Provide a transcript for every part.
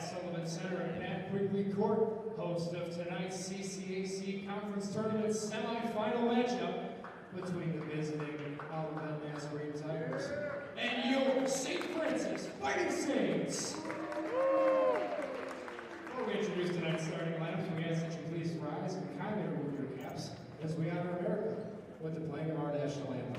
at Olivet Center and at Quigley Court, host of tonight's CCAC Conference Tournament semifinal matchup between the visiting Olivet Nazarene Tigers and your St. Francis Fighting Saints. Before we introduce tonight's starting lineups, we ask that you please rise and kindly remove your caps as we honor America with the playing of our national anthem.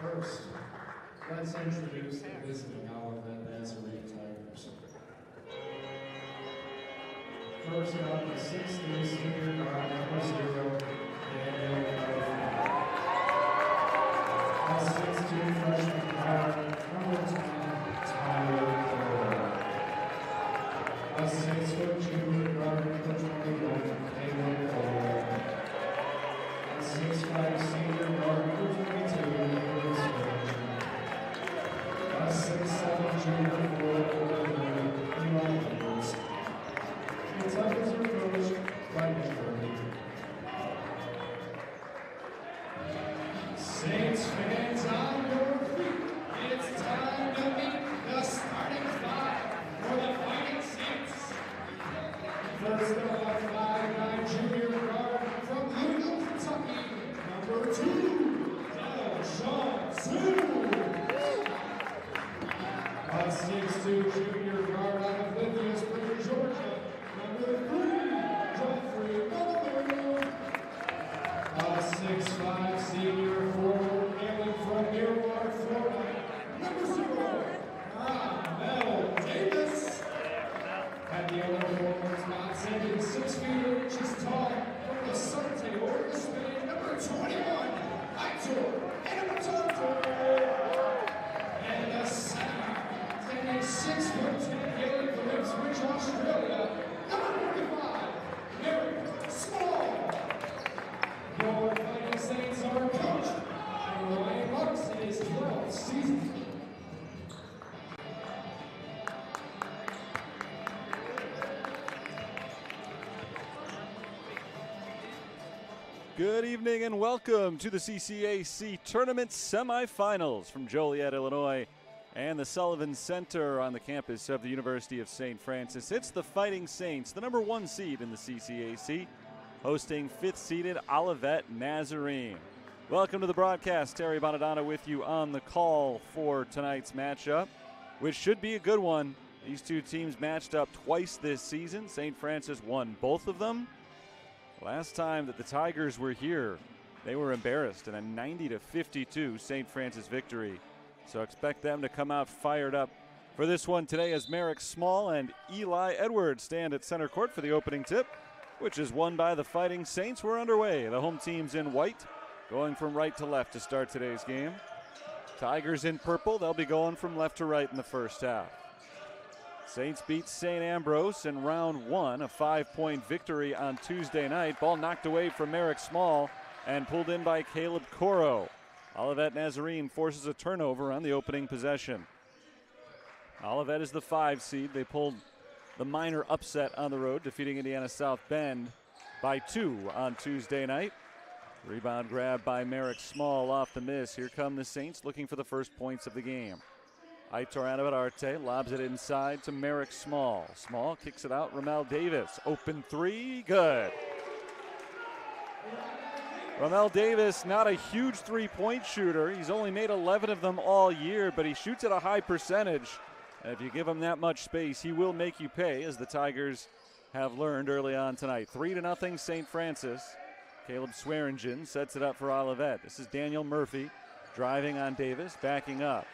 First, let's introduce the visiting Olivet Nazarene Tigers. First up, the 6'3" senior guard, number 0, Daniel Olivet. The 6'2" freshman guard, number 10, Tyler Cole. The 6' junior guard, number 21, Caleb Cole. The 6'5" senior guard, number 22, a 6'7" junior forward, Eli Edwards. The Tigers are coached by Nick Burley. Saints fans on your feet. It's time to meet the starting five for the Fighting Saints. First up, 5'9" junior guard from Louisville, Kentucky, number 2, Sean Sue. A 6'2" junior guard out of Livingston, Georgia, number 3, Jeffrey Miller. A 6'5" senior forward hailing from Miramar, Florida, number 0, Mel Davis. At the other forward spot, standing 6 feet 8 inches tall, from the Sarte, Oregon, Spain, number 21, Aitor Anamoto. And the center, standing 6'10", hailing from Ipswich, Australia, number 45, Merrick Small. Your Fighting Saints are coached by Ryan Marks in his 12th season. Good evening and welcome to the CCAC Tournament Semifinals from Joliet, Illinois, and the Sullivan Center on the campus of the University of St. Francis. It's the Fighting Saints, the number 1 seed in the CCAC, hosting 5th-seeded Olivet Nazarene. Welcome to the broadcast. Terry Bonadonna with you on the call for tonight's matchup, which should be a good one. These two teams matched up twice this season. St. Francis won both of them. Last time that the Tigers were here, they were embarrassed in a 90-52 St. Francis victory. So expect them to come out fired up for this one today as Merrick Small and Eli Edwards stand at center court for the opening tip, which is won by the Fighting Saints. We're underway. The home team's in white, going from right to left to start today's game. Tigers in purple. They'll be going from left to right in the first half. Saints beat St. Ambrose in round 1, a 5-point victory on Tuesday night. Ball knocked away from Merrick Small and pulled in by Caleb Coro. Olivet Nazarene forces a turnover on the opening possession. Olivet is the 5 seed. They pulled the minor upset on the road, defeating Indiana South Bend by 2 on Tuesday night. Rebound grab by Merrick Small off the miss. Here come the Saints looking for the first points of the game. Aitor Anabararte lobs it inside to Merrick Small. Small kicks it out. Ramel Davis. Open three. Good. Ramel Davis, not a huge three-point shooter. He's only made 11 of them all year, but he shoots at a high percentage. And if you give him that much space, he will make you pay, as the Tigers have learned early on tonight. 3-0 St. Francis. Caleb Swearingen sets it up for Olivet. This is Daniel Murphy driving on Davis, backing up.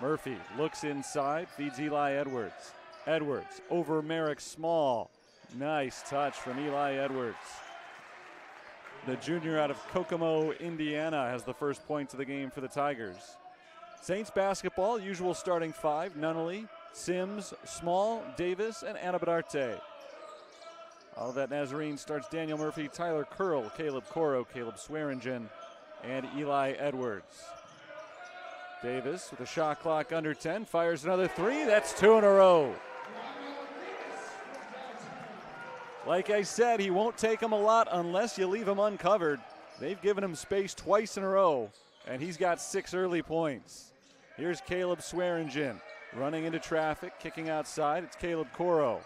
Murphy looks inside, feeds Eli Edwards. Edwards over Merrick Small. Nice touch from Eli Edwards. The junior out of Kokomo, Indiana, has the first points of the game for the Tigers. Saints basketball, usual starting five: Nunnally, Sims, Small, Davis, and Anabararte. Olivet Nazarene starts Daniel Murphy, Tyler Curl, Caleb Coro, Caleb Swearingen, and Eli Edwards. Davis with a shot clock under 10, fires another three. That's two in a row. Like I said, he won't take them a lot unless you leave him uncovered. They've given him space twice in a row, and he's got 6 early points. Here's Caleb Swearingen running into traffic, kicking outside. It's Caleb Coro.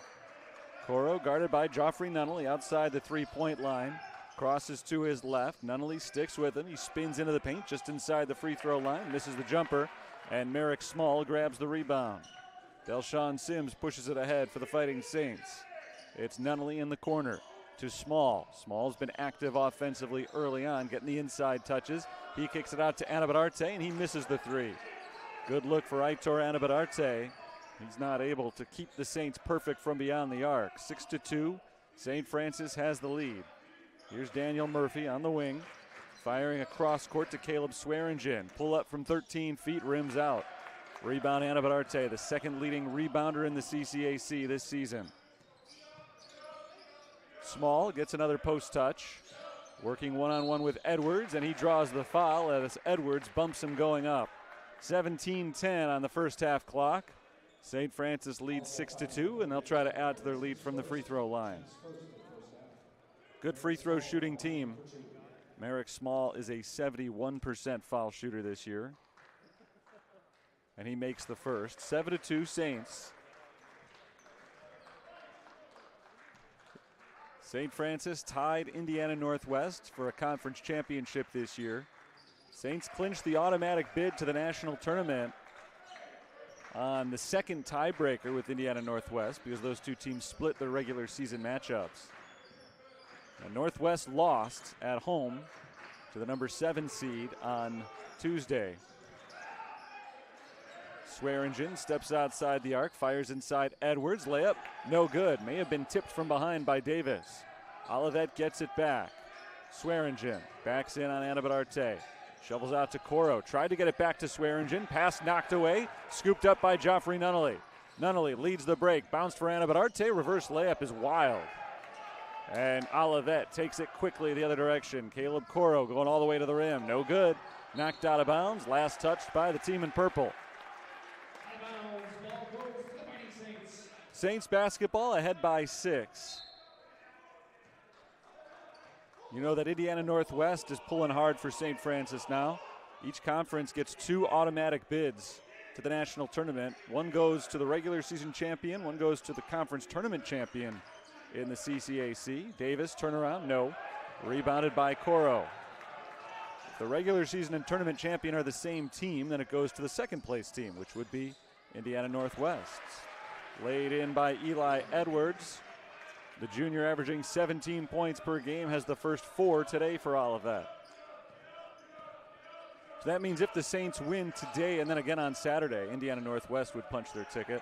Coro guarded by Joffrey Nunnally outside the three-point line. Crosses to his left. Nunnally sticks with him. He spins into the paint just inside the free throw line. Misses the jumper. And Merrick Small grabs the rebound. Delshawn Sims pushes it ahead for the Fighting Saints. It's Nunnally in the corner to Small. Small's been active offensively early on, getting the inside touches. He kicks it out to Anabararte, and he misses the three. Good look for Aitor Anabararte. He's not able to keep the Saints perfect from beyond the arc. 6-2, St. Francis has the lead. Here's Daniel Murphy on the wing, firing across court to Caleb Swearingen. Pull up from 13 feet, rims out. Rebound Anabararte, the second leading rebounder in the CCAC this season. Small gets another post touch, working one-on-one with Edwards, and he draws the foul as Edwards bumps him going up. 17-10 on the first half clock. St. Francis leads 6-2, and they'll try to add to their lead from the free throw line. Good free throw shooting team. Merrick Small is a 71% foul shooter this year. And he makes the first. 7-2 Saints. St. Francis tied Indiana Northwest for a conference championship this year. Saints clinched the automatic bid to the national tournament on the second tiebreaker with Indiana Northwest because those two teams split their regular season matchups. And Northwest lost at home to the number 7 seed on Tuesday. Swearingen steps outside the arc, fires inside Edwards. Layup, no good. May have been tipped from behind by Davis. Olivet gets it back. Swearingen backs in on Anabararte. Shovels out to Coro. Tried to get it back to Swearingen. Pass knocked away. Scooped up by Joffrey Nunnally. Nunnally leads the break. Bounced for Anabararte. Reverse layup is wild. And Olivet takes it quickly the other direction. Caleb Coro going all the way to the rim. No good. Knocked out of bounds. Last touched by the team in purple. Saints basketball ahead by 6. You know that Indiana Northwest is pulling hard for St. Francis now. Each conference gets 2 automatic bids to the national tournament. One goes to the regular season champion. One goes to the conference tournament champion in the CCAC. Davis, turnaround, no. Rebounded by Coro. If the regular season and tournament champion are the same team, then it goes to the second place team, which would be Indiana Northwest. Laid in by Eli Edwards. The junior averaging 17 points per game has the first 4 today for Olivet. So that means if the Saints win today and then again on Saturday, Indiana Northwest would punch their ticket.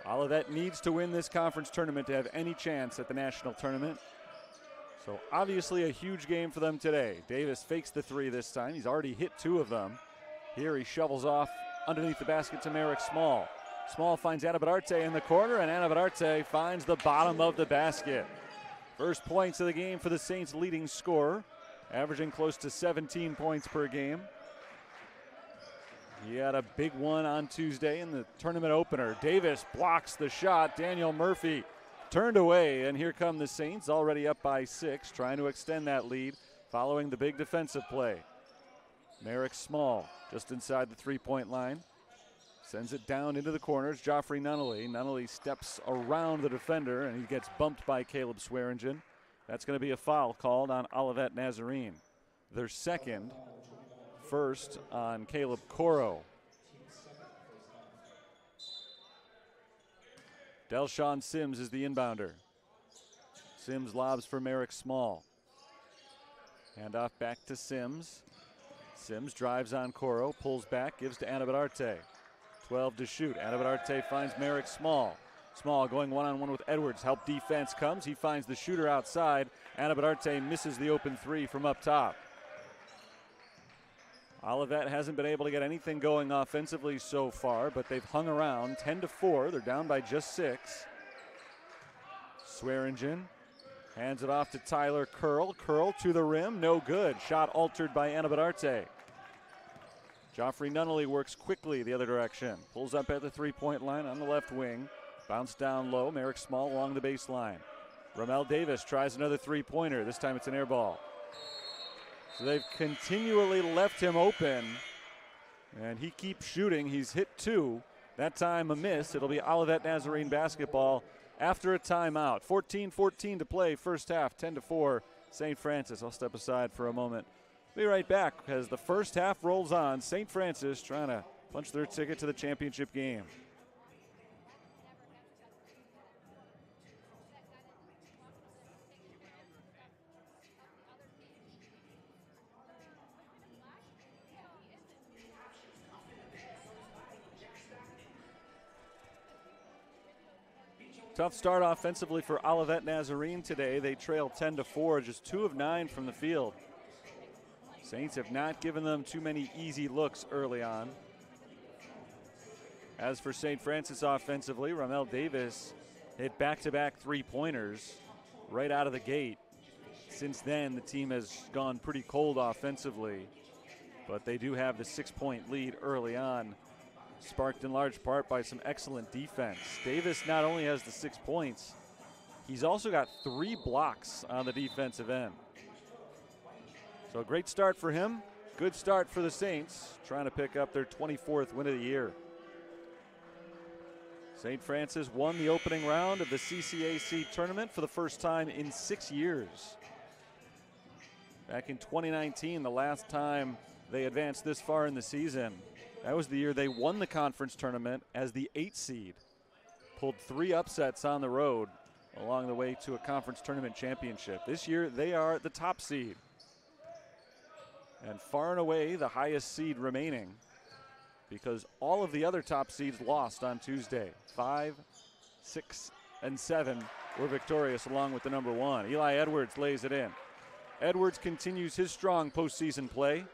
Olivet needs to win this conference tournament to have any chance at the national tournament. So obviously a huge game for them today. Davis fakes the 3 this time. He's already hit 2 of them. Here he shovels off underneath the basket to Merrick Small. Small finds Anabararte in the corner, and Anabararte finds the bottom of the basket. First points of the game for the Saints' leading scorer, averaging close to 17 points per game. He had a big one on Tuesday in the tournament opener. Davis blocks the shot. Daniel Murphy turned away, and here come the Saints, already up by 6, trying to extend that lead following the big defensive play. Merrick Small just inside the three-point line. Sends it down into the corners. Joffrey Nunnally. Nunnally steps around the defender, and he gets bumped by Caleb Swearingen. That's going to be a foul called on Olivet Nazarene. Their second, first on Caleb Coro. Delshawn Sims is the inbounder. Sims lobs for Merrick Small. Handoff back to Sims. Sims drives on Coro, pulls back, gives to Anabadarte. 12 to shoot. Anabadarte finds Merrick Small. Small going one-on-one with Edwards. Help defense comes. He finds the shooter outside. Anabadarte misses the open three from up top. Olivet hasn't been able to get anything going offensively so far, but they've hung around 10-4. They're down by just 6. Swearingen hands it off to Tyler Curl. Curl to the rim, no good. Shot altered by Anabadarte. Joffrey Nunnally works quickly the other direction. Pulls up at the three-point line on the left wing. Bounce down low. Merrick Small along the baseline. Ramel Davis tries another three-pointer. This time it's an air ball. So they've continually left him open, and he keeps shooting. He's hit 2. That time a miss. It'll be Olivet Nazarene basketball after a timeout. 14-14 to play first half, 10-4 St. Francis. I'll step aside for a moment. Be right back as the first half rolls on. St. Francis trying to punch their ticket to the championship game. Tough start offensively for Olivet Nazarene today. They trail 10-4, just 2 of 9 from the field. Saints have not given them too many easy looks early on. As for St. Francis offensively, Ramel Davis hit back-to-back three-pointers right out of the gate. Since then, the team has gone pretty cold offensively, but they do have the 6-point lead early on, sparked in large part by some excellent defense. Davis not only has the 6 points, he's also got 3 blocks on the defensive end. So a great start for him. Good start for the Saints, trying to pick up their 24th win of the year. St. Francis won the opening round of the CCAC tournament for the first time in 6 years. Back in 2019, the last time they advanced this far in the season, that was the year they won the conference tournament as the 8th seed. Pulled 3 upsets on the road along the way to a conference tournament championship. This year, they are the top seed. And far and away the highest seed remaining, because all of the other top seeds lost on Tuesday. 5, 6, and 7 were victorious along with the number 1. Eli Edwards lays it in. Edwards continues his strong postseason play.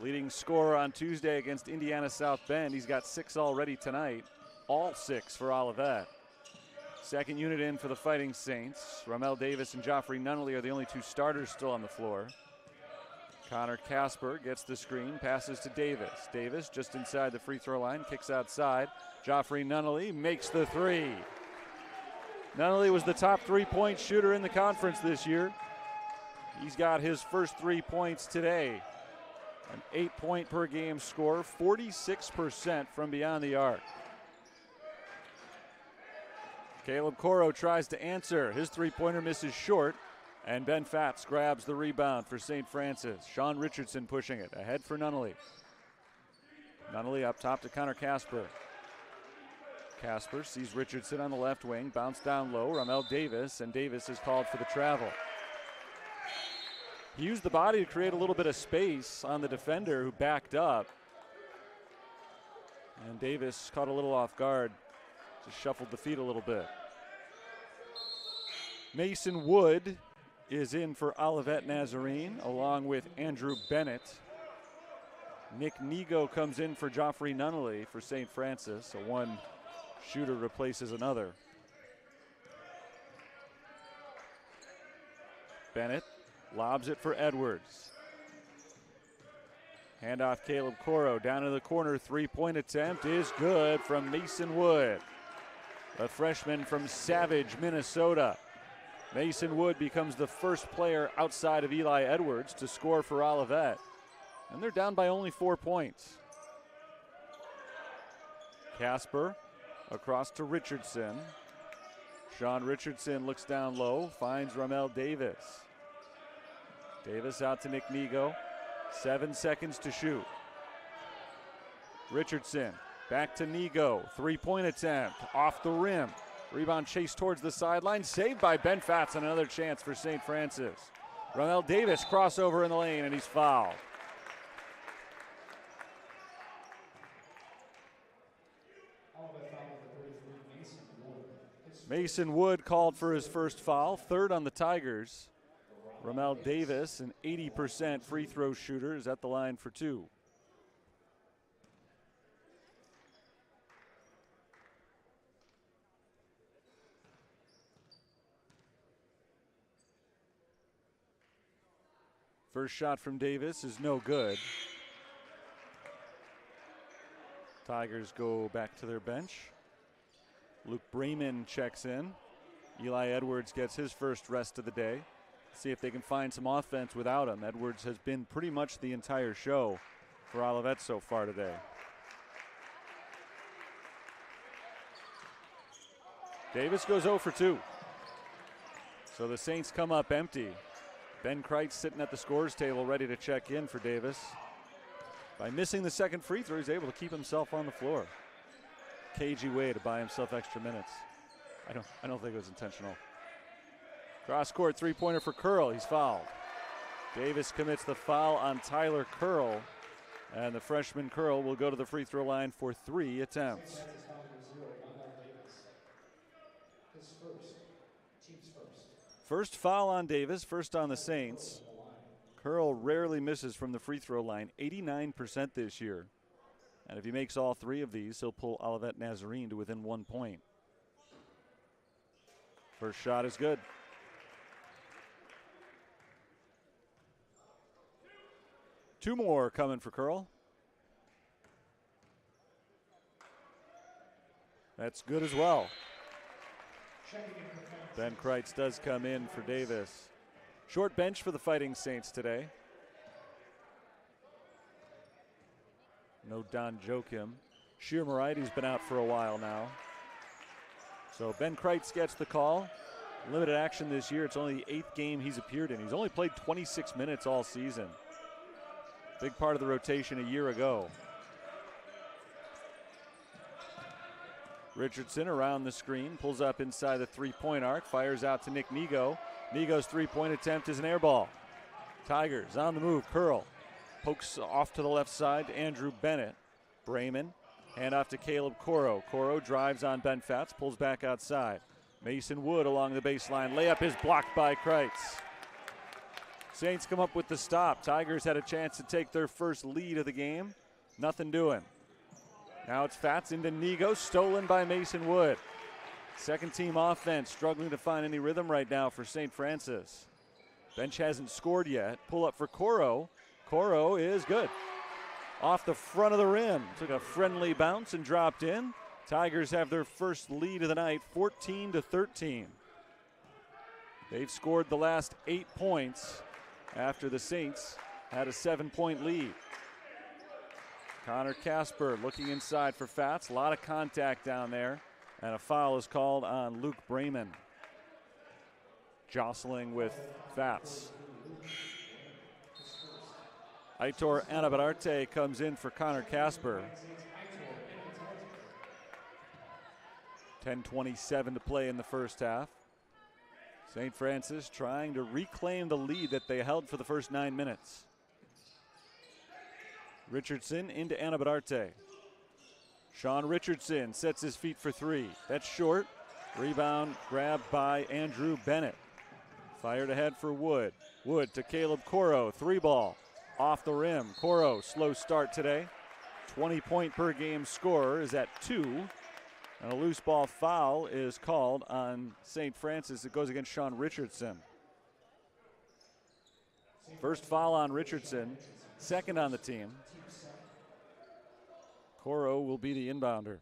Leading scorer on Tuesday against Indiana South Bend. He's got 6 already tonight, all 6 for Olivet. Second unit in for the Fighting Saints. Ramel Davis and Joffrey Nunnally are the only 2 starters still on the floor. Connor Casper gets the screen, passes to Davis. Davis just inside the free throw line, kicks outside. Joffrey Nunnally makes the 3. Nunnally was the top 3-point shooter in the conference this year. He's got his first 3 points today. An 8-point per game score, 46% from beyond the arc. Caleb Coro tries to answer. His 3-pointer misses short, and Ben Fatz grabs the rebound for St. Francis. Sean Richardson pushing it ahead for Nunnally. Nunnally up top to Connor Casper. Casper sees Richardson on the left wing, bounce down low. Ramel Davis, and Davis is called for the travel. He used the body to create a little bit of space on the defender who backed up. And Davis caught a little off guard, just shuffled the feet a little bit. Mason Wood is in for Olivet Nazarene along with Andrew Bennett. Nick Nego comes in for Joffrey Nunnally for St. Francis. So one shooter replaces another. Bennett lobs it for Edwards. Handoff Caleb Coro down in the corner. 3-point attempt is good from Mason Wood, a freshman from Savage, Minnesota. Mason Wood becomes the first player outside of Eli Edwards to score for Olivet. And they're down by only 4 points. Casper across to Richardson. Sean Richardson looks down low, finds Ramel Davis. Davis out to Nick Nigo. 7 seconds to shoot. Richardson back to Nigo. 3-point attempt off the rim. Rebound chased towards the sideline. Saved by Ben Fatz, and another chance for St. Francis. Ramel Davis crossover in the lane, and he's fouled. Mason Wood called for his first foul, third on the Tigers. Ramel Davis, an 80% free throw shooter, is at the line for 2. First shot from Davis is no good. Tigers go back to their bench. Luke Bremen checks in. Eli Edwards gets his first rest of the day. See if they can find some offense without him. Edwards has been pretty much the entire show for Olivet so far today. Davis goes 0 for 2. So the Saints come up empty. Ben Kreitz sitting at the scorer's table ready to check in for Davis. By missing the second free throw, he's able to keep himself on the floor. Cagey way to buy himself extra minutes. I don't think it was intentional. Cross court 3-pointer for Curl. He's fouled. Davis commits the foul on Tyler Curl, and the freshman Curl will go to the free throw line for 3 attempts. First foul on Davis, first on the Saints. Curl rarely misses from the free throw line, 89% this year. And if he makes all 3 of these, he'll pull Olivet Nazarene to within 1 point. First shot is good. Two more coming for Curl. That's good as well. Ben Kreitz does come in for Davis. Short bench for the Fighting Saints today. No Don Joachim. Sheer Moraity's been out for a while now. So Ben Kreitz gets the call. Limited action this year. It's only the 8th game he's appeared in. He's only played 26 minutes all season. Big part of the rotation a year ago. Richardson around the screen, pulls up inside the 3-point arc, fires out to Nick Nigo. Nigo's 3-point attempt is an air ball. Tigers on the move. Curl pokes off to the left side to Andrew Bennett. Bremen, hand off to Caleb Coro. Coro drives on Ben Fatz, pulls back outside. Mason Wood along the baseline. Layup is blocked by Kreitz. Saints come up with the stop. Tigers had a chance to take their first lead of the game. Nothing doing. Now it's Fatz into Nigo, stolen by Mason Wood. Second team offense struggling to find any rhythm right now for St. Francis. Bench hasn't scored yet. Pull up for Coro. Coro is good. Off the front of the rim. Took a friendly bounce and dropped in. Tigers have their first lead of the night, 14-13. They've scored the last 8 points after the Saints had a 7-point lead. Connor Casper looking inside for Fatz. A lot of contact down there. And a foul is called on Luke Bremen. Jostling with Fatz. Aitor Anabararte comes in for Connor Casper. 10:27 to play in the first half. St. Francis trying to reclaim the lead that they held for the first 9 minutes. Richardson into Anabararte. Sean Richardson sets his feet for 3. That's short. Rebound grabbed by Andrew Bennett. Fired ahead for Wood. Wood to Caleb Coro. 3-ball. Off the rim. Coro, slow start today. 20-point per game scorer is at 2. And a loose ball foul is called on St. Francis. It goes against Sean Richardson. First foul on Richardson. Second on the team. Coro will be the inbounder.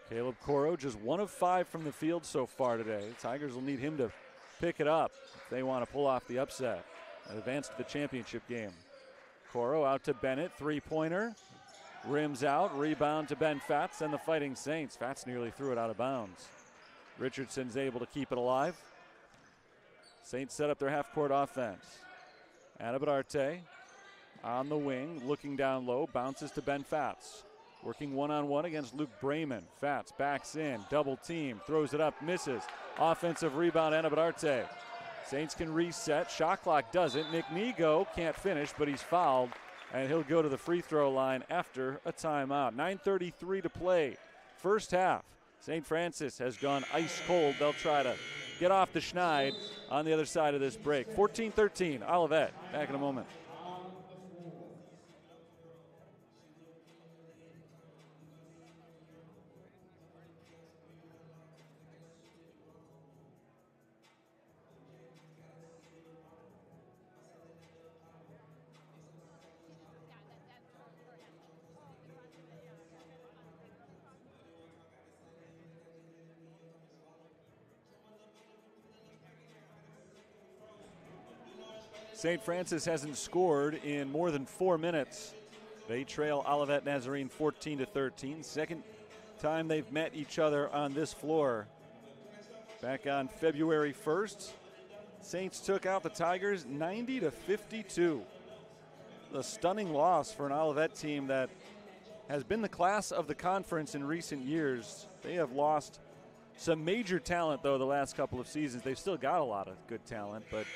Caleb Coro just 1 of 5 from the field so far today. The Tigers will need him to pick it up if they want to pull off the upset and advance to the championship game. Coro out to Bennett, 3-pointer. Rims out, rebound to Ben Fatz and the Fighting Saints. Fatz nearly threw it out of bounds. Richardson's able to keep it alive. Saints set up their half-court offense. Anabadarte on the wing, looking down low, bounces to Ben Fatz. Working one-on-one against Luke Brayman. Fatz backs in, double team, throws it up, misses. Offensive rebound, Anabadarte. Saints can reset, shot clock doesn't. Nick Nigo can't finish, but he's fouled, and he'll go to the free throw line after a timeout. 9:33 to play, first half. St. Francis has gone ice cold. They'll try to get off the schneid on the other side of this break. 14-13, Olivet, back in a moment. St. Francis hasn't scored in more than 4 minutes. They trail Olivet Nazarene 14-13. Second time they've met each other on this floor. Back on February 1st, Saints took out the Tigers 90-52. A stunning loss for an Olivet team that has been the class of the conference in recent years. They have lost some major talent, though, the last couple of seasons. They've still got a lot of good talent, but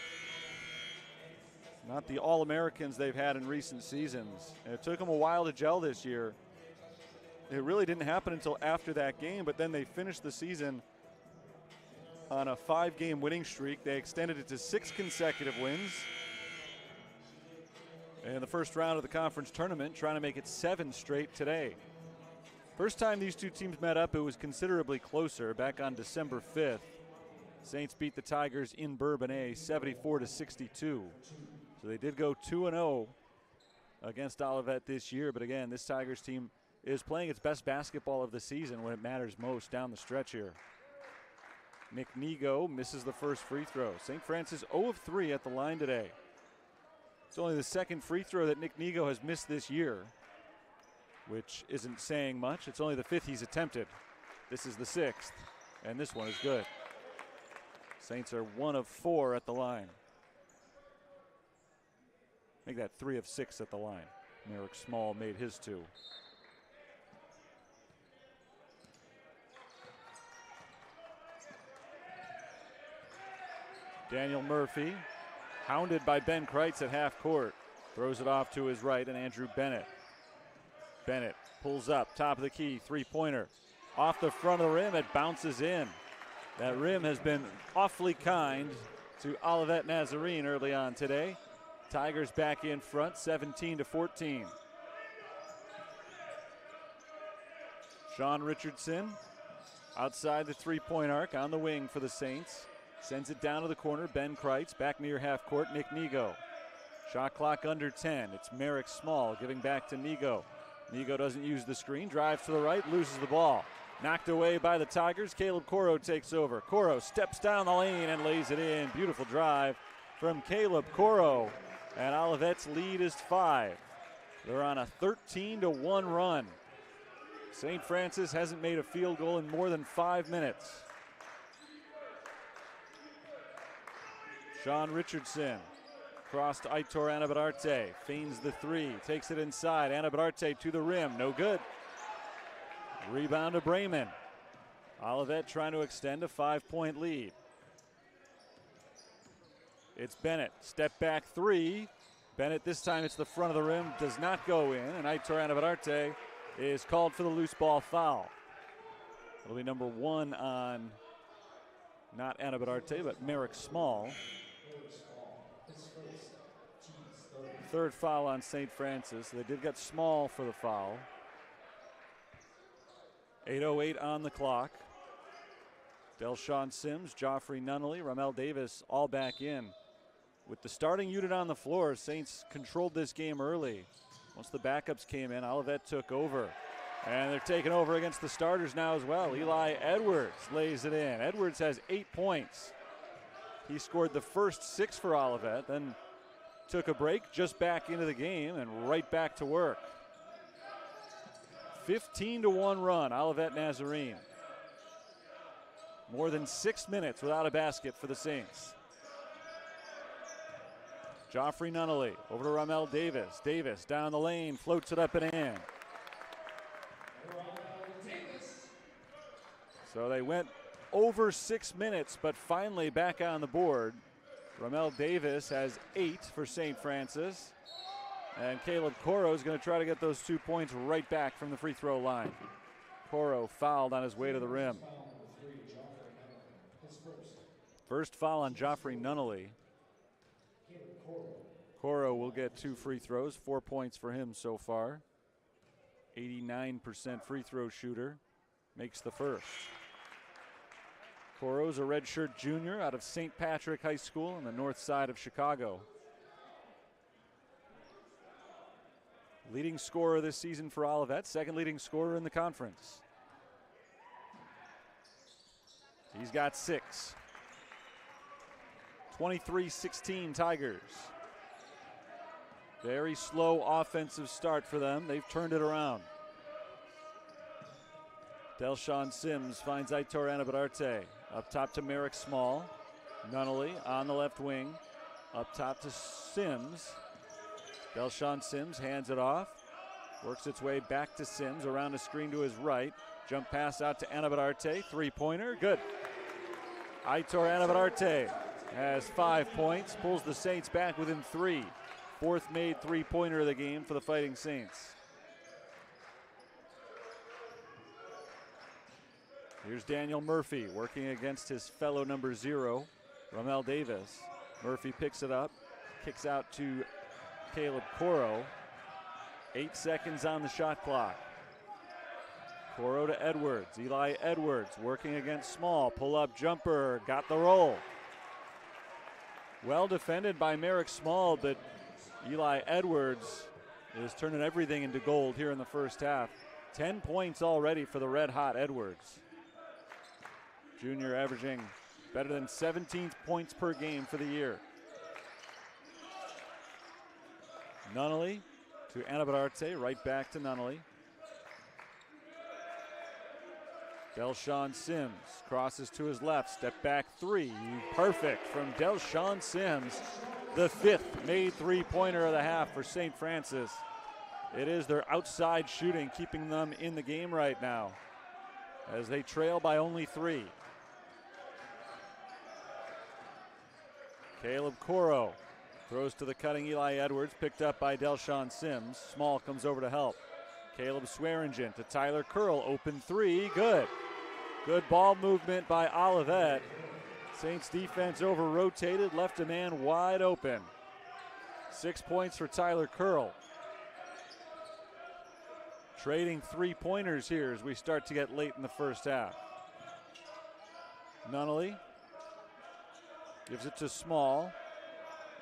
not the All-Americans they've had in recent seasons. And it took them a while to gel this year. It really didn't happen until after that game, but then they finished the season on a 5-game winning streak. They extended it to 6 consecutive wins in the first round of the conference tournament, trying to make it 7 straight today. First time these two teams met up, it was considerably closer, back on December 5th. Saints beat the Tigers in Bourbonnais 74-62. So they did go 2-0 against Olivet this year, but again, this Tigers team is playing its best basketball of the season when it matters most down the stretch here. Nick Nigo misses the first free throw. St. Francis 0 of 3 at the line today. It's only the second free throw that Nick Nigo has missed this year, which isn't saying much. It's only the 5th he's attempted. This is the 6th, and this one is good. Saints are 1 of 4 at the line. Make that 3 of 6 at the line. Merrick Small made his 2. Daniel Murphy, hounded by Ben Kreitz at half court, throws it off to his right, and Andrew Bennett. Bennett pulls up, top of the key, three-pointer. Off the front of the rim, it bounces in. That rim has been awfully kind to Olivet Nazarene early on today. Tigers back in front, 17-14. Sean Richardson outside the three-point arc on the wing for the Saints. Sends it down to the corner. Ben Kreitz back near half court. Nick Nigo. Shot clock under 10. It's Merrick Small giving back to Nigo. Nigo doesn't use the screen. Drives to the right. Loses the ball. Knocked away by the Tigers. Caleb Coro takes over. Coro steps down the lane and lays it in. Beautiful drive from Caleb Coro. And Olivet's lead is 5. They're on a 13-1 run. St. Francis hasn't made a field goal in more than 5 minutes. Sean Richardson cross to Aitor Anabadarte, feigns the 3, takes it inside. Anabadarte to the rim, no good. Rebound to Brayman. Olivet trying to extend a 5-point lead. It's Bennett, step back 3. Bennett, this time it's the front of the rim, does not go in, and Aitor Anabadarte is called for the loose ball foul. It'll be number 1 on, not Anabadarte, but Merrick Small. Third foul on St. Francis. They did get Small for the foul. 8:08 on the clock. Delshawn Sims, Joffrey Nunnally, Ramel Davis all back in. With the starting unit on the floor, Saints controlled this game early. Once the backups came in, Olivet took over. And they're taking over against the starters now as well. Eli Edwards lays it in. Edwards has 8 points. He scored the first 6 for Olivet, then took a break, just back into the game, and right back to work. 15-1 run, Olivet Nazarene. More than 6 minutes without a basket for the Saints. Joffrey Nunnally over to Ramel Davis. Davis down the lane, floats it up and in. So they went over 6 minutes, but finally back on the board. Ramel Davis has 8 for St. Francis. And Caleb Coro is going to try to get those 2 points right back from the free throw line. Coro fouled on his way to the rim. First foul on Joffrey Nunnally. Coro will get 2 free throws, 4 points for him so far. 89% free throw shooter, makes the first. Coro's a redshirt junior out of St. Patrick High School on the north side of Chicago. Leading scorer this season for Olivet, second leading scorer in the conference. He's got 6. 23-16 Tigers. Very slow offensive start for them. They've turned it around. Delshawn Sims finds Aitor Anabararte. Up top to Merrick Small. Nunnally on the left wing. Up top to Sims. Delshawn Sims hands it off. Works its way back to Sims around a screen to his right. Jump pass out to Anabararte. 3-pointer. Good. Aitor Anabararte has 5 points. Pulls the Saints back within 3. Fourth made 3-pointer of the game for the Fighting Saints. Here's Daniel Murphy working against his fellow number 0, Ramel Davis. Murphy picks it up, kicks out to Caleb Coro. 8 seconds on the shot clock. Coro to Edwards. Eli Edwards working against Small. Pull-up jumper, got the roll. Well defended by Merrick Small, but Eli Edwards is turning everything into gold here in the first half. 10 points already for the red-hot Edwards. Junior averaging better than 17 points per game for the year. Nunnally to Anabararte, right back to Nunnally. Delshawn Sims crosses to his left, step back 3, perfect from Delshawn Sims. The 5th made 3-pointer of the half for St. Francis. It is their outside shooting keeping them in the game right now as they trail by only 3. Caleb Coro throws to the cutting Eli Edwards, picked up by Delshawn Sims. Small comes over to help. Caleb Swearingen to Tyler Curl, open 3, good. Good ball movement by Olivet. Saints defense over-rotated, left a man wide open. 6 points for Tyler Curl. Trading 3-pointers here as we start to get late in the first half. Nunnally gives it to Small.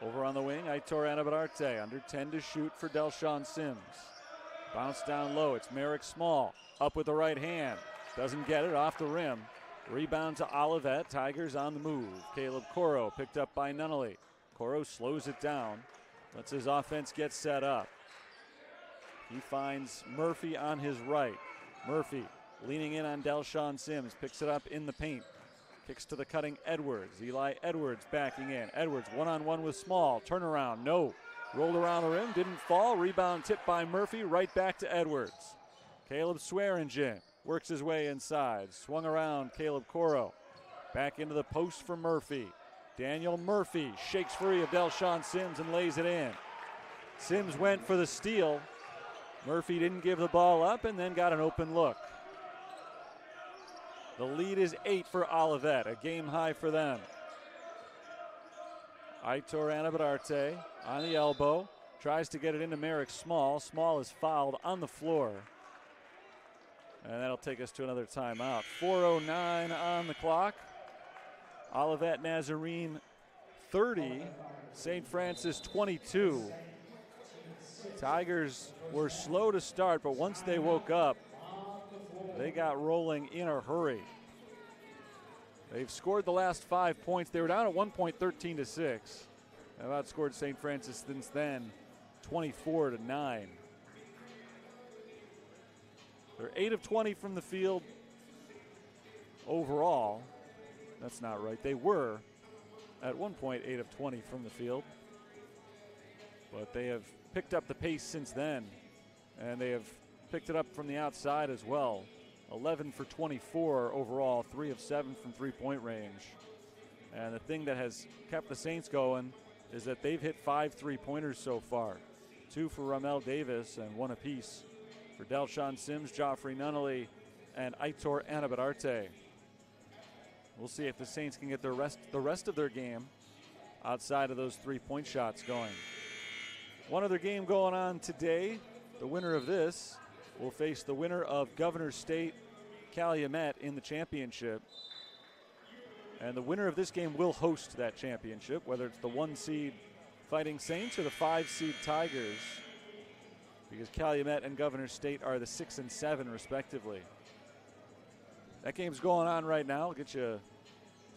Over on the wing, Aitor Anabararte. Under 10 to shoot for Delshawn Sims. Bounce down low, it's Merrick Small. Up with the right hand. Doesn't get it, off the rim. Rebound to Olivet, Tigers on the move. Caleb Coro picked up by Nunnally. Coro slows it down, lets his offense get set up. He finds Murphy on his right. Murphy leaning in on Delshawn Sims, picks it up in the paint. Kicks to the cutting Edwards. Eli Edwards backing in. Edwards one-on-one with Small. Turnaround, no. Rolled around the rim, didn't fall. Rebound tipped by Murphy, right back to Edwards. Caleb Swearingen works his way inside. Swung around Caleb Coro. Back into the post for Murphy. Daniel Murphy shakes free of Delshawn Sims and lays it in. Sims went for the steal. Murphy didn't give the ball up and then got an open look. The lead is 8 for Olivet, a game high for them. Aitor Anabararte on the elbow, tries to get it into Merrick Small. Small is fouled on the floor. And that'll take us to another timeout. 4:09 on the clock. Olivet Nazarene 30, St. Francis 22. Tigers were slow to start, but once they woke up, they got rolling in a hurry. They've scored the last 5 points. They were down at one point 13-6. They've outscored St. Francis since then 24-9. They're 8 of 20 from the field overall. That's not right. They were at one point 8 of 20 from the field. But they have picked up the pace since then. And they have picked it up from the outside as well. 11 for 24 overall, 3 of 7 from three-point range. And the thing that has kept the Saints going is that they've hit 5 3-pointers so far. 2 for Ramel Davis and 1 apiece for Delshawn Sims, Joffrey Nunnally, and Aitor Anabadarte. We'll see if the Saints can get the rest of their game outside of those 3-point shots going. One other game going on today. The winner of this will face the winner of Governor State Calumet in the championship. And the winner of this game will host that championship, whether it's the 1-seed Fighting Saints or the 5-seed Tigers, because Calumet and Governor State are the 6 and 7 respectively. That game's going on right now. I'll get you a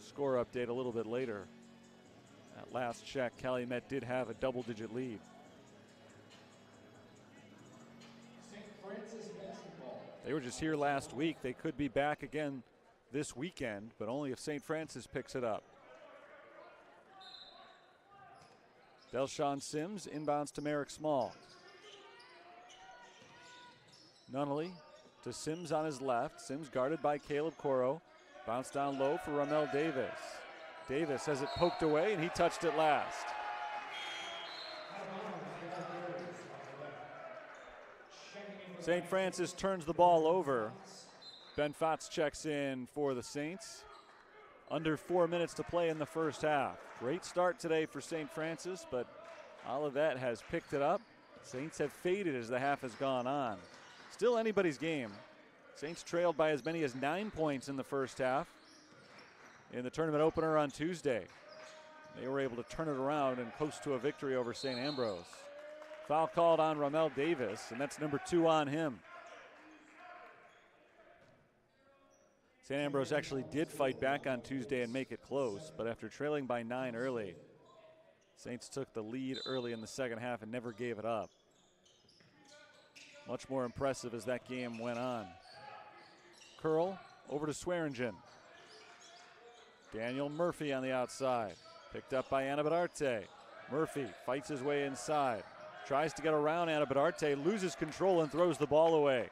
score update a little bit later. At last check, Calumet did have a double-digit lead. They were just here last week. They could be back again this weekend, but only if St. Francis picks it up. Delshawn Sims inbounds to Merrick Small. Nunnally to Sims on his left. Sims guarded by Caleb Coro. Bounce down low for Ramel Davis. Davis has it poked away, and he touched it last. St. Francis turns the ball over. Ben Fatz checks in for the Saints. Under 4 minutes to play in the first half. Great start today for St. Francis, but Olivet has picked it up. Saints have faded as the half has gone on. Still anybody's game. Saints trailed by as many as 9 points in the first half in the tournament opener on Tuesday. They were able to turn it around and coast to a victory over St. Ambrose. Foul called on Ramel Davis, and that's number 2 on him. St. Ambrose actually did fight back on Tuesday and make it close, but after trailing by 9 early, Saints took the lead early in the second half and never gave it up. Much more impressive as that game went on. Curl over to Swearingen. Daniel Murphy on the outside. Picked up by Anabadarte. Murphy fights his way inside. Tries to get around Anabadarte, loses control and throws the ball away.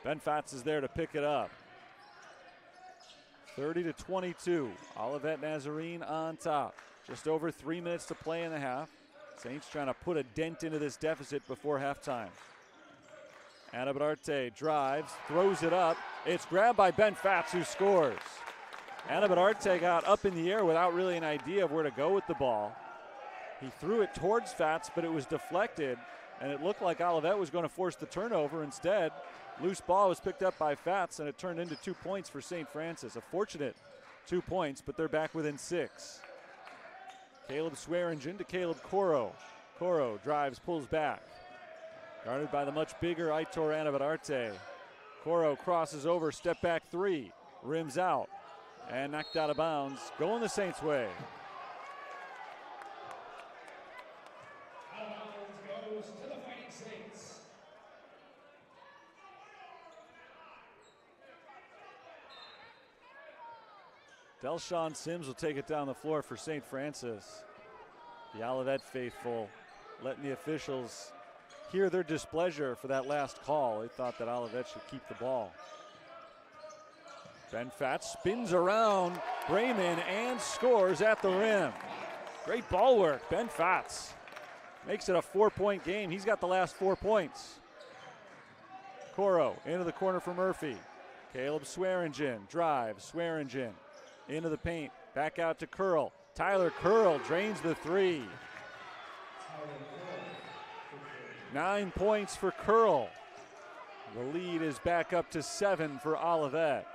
Ben Fatz is there to pick it up. 30-22. Olivet Nazarene on top. Just over 3 minutes to play in the half. Saints trying to put a dent into this deficit before halftime. Anabadarte drives, throws it up. It's grabbed by Ben Fatz, who scores. Anabadarte got up in the air without really an idea of where to go with the ball. He threw it towards Fatz, but it was deflected, and it looked like Olivet was going to force the turnover. Instead, loose ball was picked up by Fatz, and it turned into 2 points for St. Francis. A fortunate 2 points, but they're back within 6. Caleb Swearingen to Caleb Coro. Coro drives, pulls back. Guarded by the much bigger Aitor Anabadarte. Coro crosses over, step back 3. Rims out, and knocked out of bounds. Going the Saints' way. Delshawn Sims will take it down the floor for St. Francis. The Olivet faithful letting the officials hear their displeasure for that last call. They thought that Olivet should keep the ball. Ben Fatz spins around Brayman and scores at the rim. Great ball work. Ben Fatz makes it a 4-point game. He's got the last 4 points. Coro into the corner for Murphy. Caleb Swearingen drives. Swearingen into the paint. Back out to Curl. Tyler Curl drains the 3. 9 points for Curl. The lead is back up to 7 for Olivet.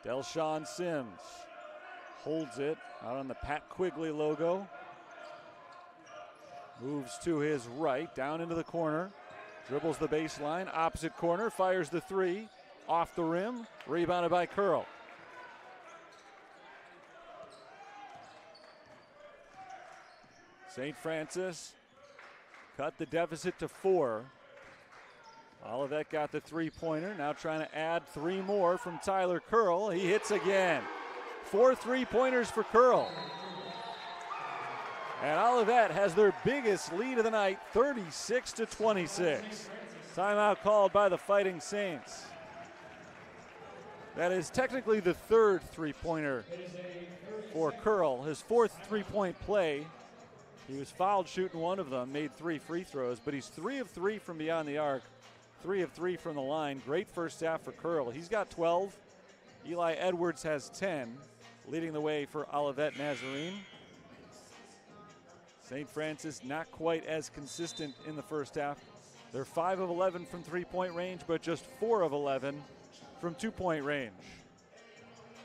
Delshawn Sims holds it out on the Pat Quigley logo. Moves to his right, down into the corner. Dribbles the baseline, opposite corner, fires the 3. Off the rim, rebounded by Curl. St. Francis cut the deficit to 4. Olivet got the three-pointer, now trying to add 3 more from Tyler Curl. He hits again. 4 3-pointers for Curl. And Olivet has their biggest lead of the night, 36-26. Timeout called by the Fighting Saints. That is technically the 3rd three-pointer for Curl, his 4th three-point play. He was fouled shooting one of them, made 3 free throws, but he's 3 of 3 from beyond the arc, 3 of 3 from the line. Great first half for Curl. He's got 12. Eli Edwards has 10, leading the way for Olivet Nazarene. St. Francis not quite as consistent in the first half. They're 5 of 11 from three-point range, but just 4 of 11 from two-point range.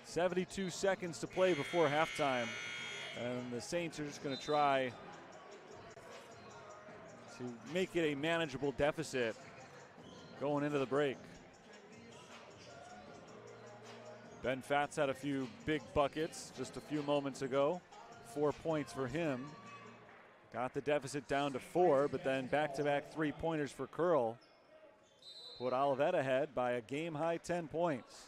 72 seconds to play before halftime, and the Saints are just going to try to make it a manageable deficit going into the break. Ben Fatz had a few big buckets just a few moments ago. 4 points for him. Got the deficit down to 4, but then back-to-back three-pointers for Curl put Olivet ahead by a game-high 10 points.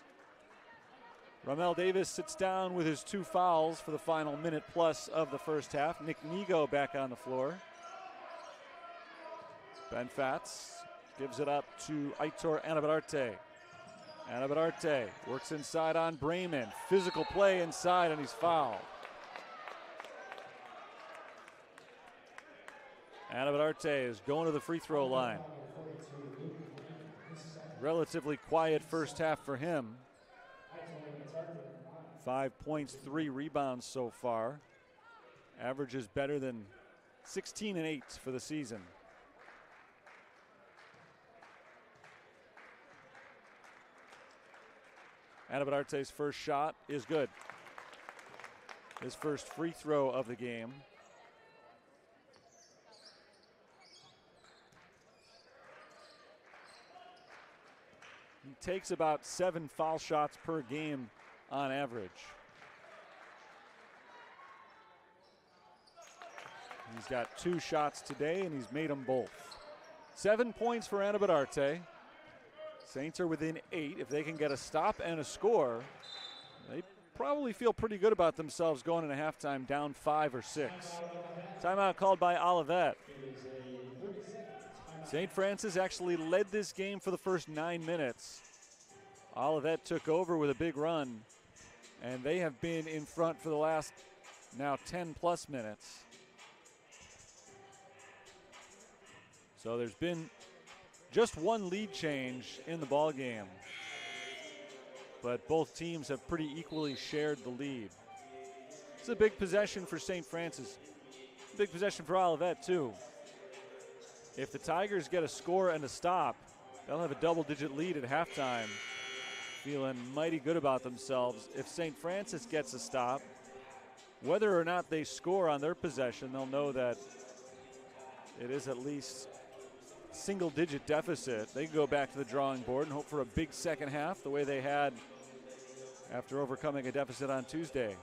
Ramel Davis sits down with his 2 fouls for the final minute plus of the first half. Nick Nigo back on the floor. Ben Fatz gives it up to Aitor Anabararte. Anabararte works inside on Brayman. Physical play inside, and he's fouled. Anabararte is going to the free throw line. Relatively quiet first half for him. 5 points, 3 rebounds so far. Average is better than 16 and 8 for the season. Anabarte's first shot is good. His first free throw of the game. He takes about 7 foul shots per game on average. He's got 2 shots today, and he's made them both. 7 points for Anabararte. Saints are within 8. If they can get a stop and a score, they probably feel pretty good about themselves going into halftime down 5 or 6. Timeout called by Olivet. St. Francis actually led this game for the first 9 minutes. Olivet took over with a big run, and they have been in front for the last now 10-plus minutes. So there's been just 1 lead change in the ball game, but both teams have pretty equally shared the lead. It's a big possession for St. Francis. Big possession for Olivet, too. If the Tigers get a score and a stop, they'll have a double-digit lead at halftime, feeling mighty good about themselves. If St. Francis gets a stop, whether or not they score on their possession, they'll know that it is at least single-digit deficit. They can go back to the drawing board and hope for a big second half the way they had after overcoming a deficit on Tuesday.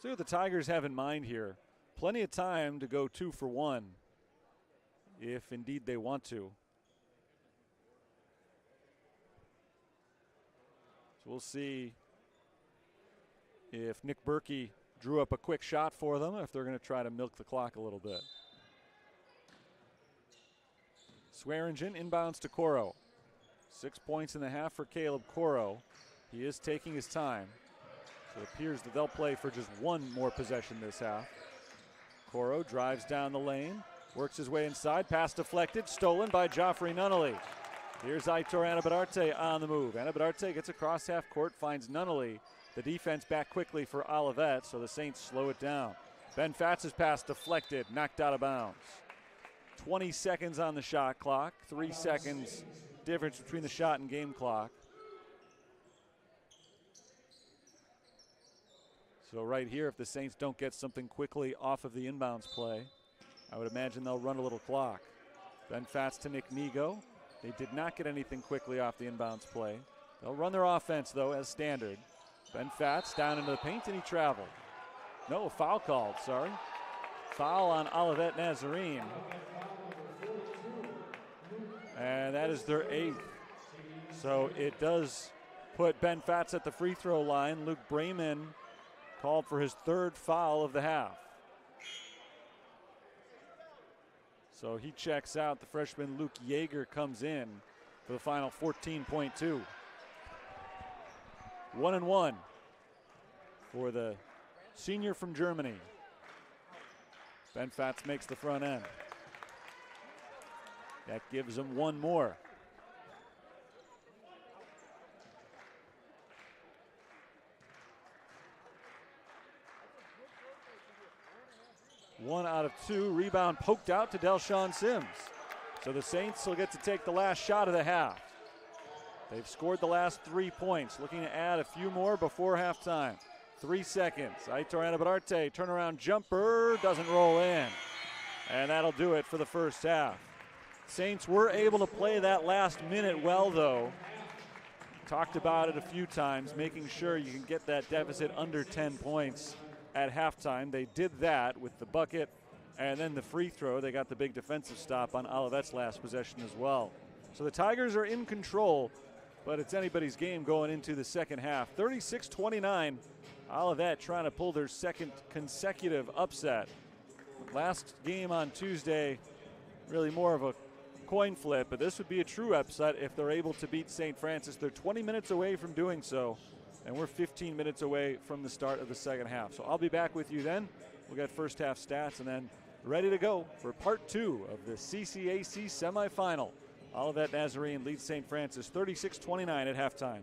See what the Tigers have in mind here. Plenty of time to go 2 for 1 if indeed they want to. So we'll see if Nick Berkey drew up a quick shot for them, if they're going to try to milk the clock a little bit. Swearingen inbounds to Coro. 6 points in the half for Caleb Coro. He is taking his time. So it appears that they'll play for just 1 more possession this half. Coro drives down the lane, works his way inside, pass deflected, stolen by Joffrey Nunnally. Here's Aitor Anabararte on the move. Anabararte gets across half court, finds Nunnally. The defense back quickly for Olivet, so the Saints slow it down. Ben Fatz's pass deflected, knocked out of bounds. 20 seconds on the shot clock, 3 seconds difference between the shot and game clock. So right here, if the Saints don't get something quickly off of the inbounds play, I would imagine they'll run a little clock. Ben Fatz to Nick Nigo. They did not get anything quickly off the inbounds play. They'll run their offense, though, as standard. Ben Fatz down into the paint, and he traveled. No, foul called, sorry. foul on Olivet Nazarene. And that is their 8th. So it does put Ben Fatz at the free throw line. Luke Brayman called for his 3rd foul of the half. So he checks out. The freshman Luke Yeager comes in for the final 14.2. 1-1 for the senior from Germany. Ben Fatz makes the front end. That gives him 1 more. One out of 2. Rebound poked out to Delshawn Sims. So the Saints will get to take the last shot of the half. They've scored the last 3 points, looking to add a few more before halftime. 3 seconds. Aitor Anabararte, turnaround jumper, doesn't roll in. And that'll do it for the first half. Saints were able to play that last minute well, though. Talked about it a few times, making sure you can get that deficit under 10 points at halftime. They did that with the bucket and then the free throw. They got the big defensive stop on Olivet's last possession as well. So the Tigers are in control, but it's anybody's game going into the second half. 36-29, Olivet trying to pull their 2nd consecutive upset. Last game on Tuesday, really more of a coin flip, but this would be a true upset if they're able to beat St. Francis. They're 20 minutes away from doing so, and we're 15 minutes away from the start of the second half. So I'll be back with you then. We'll get first half stats and then ready to go for part 2 of the CCAC semifinal. Olivet Nazarene leads St. Francis 36-29 at halftime.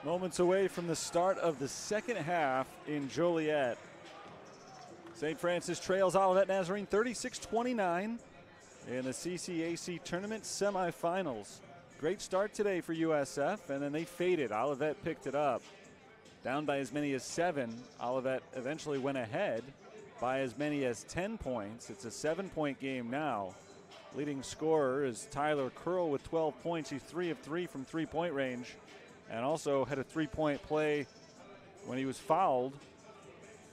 Moments away from the start of the second half in Joliet. St. Francis trails Olivet Nazarene 36-29 in the CCAC tournament semifinals. Great start today for USF, and then they faded. Olivet picked it up. Down by as many as 7, Olivet eventually went ahead by as many as 10 points. It's a 7-point game now. Leading scorer is Tyler Curl with 12 points. He's 3 of 3 from three-point range, and also had a three-point play when he was fouled,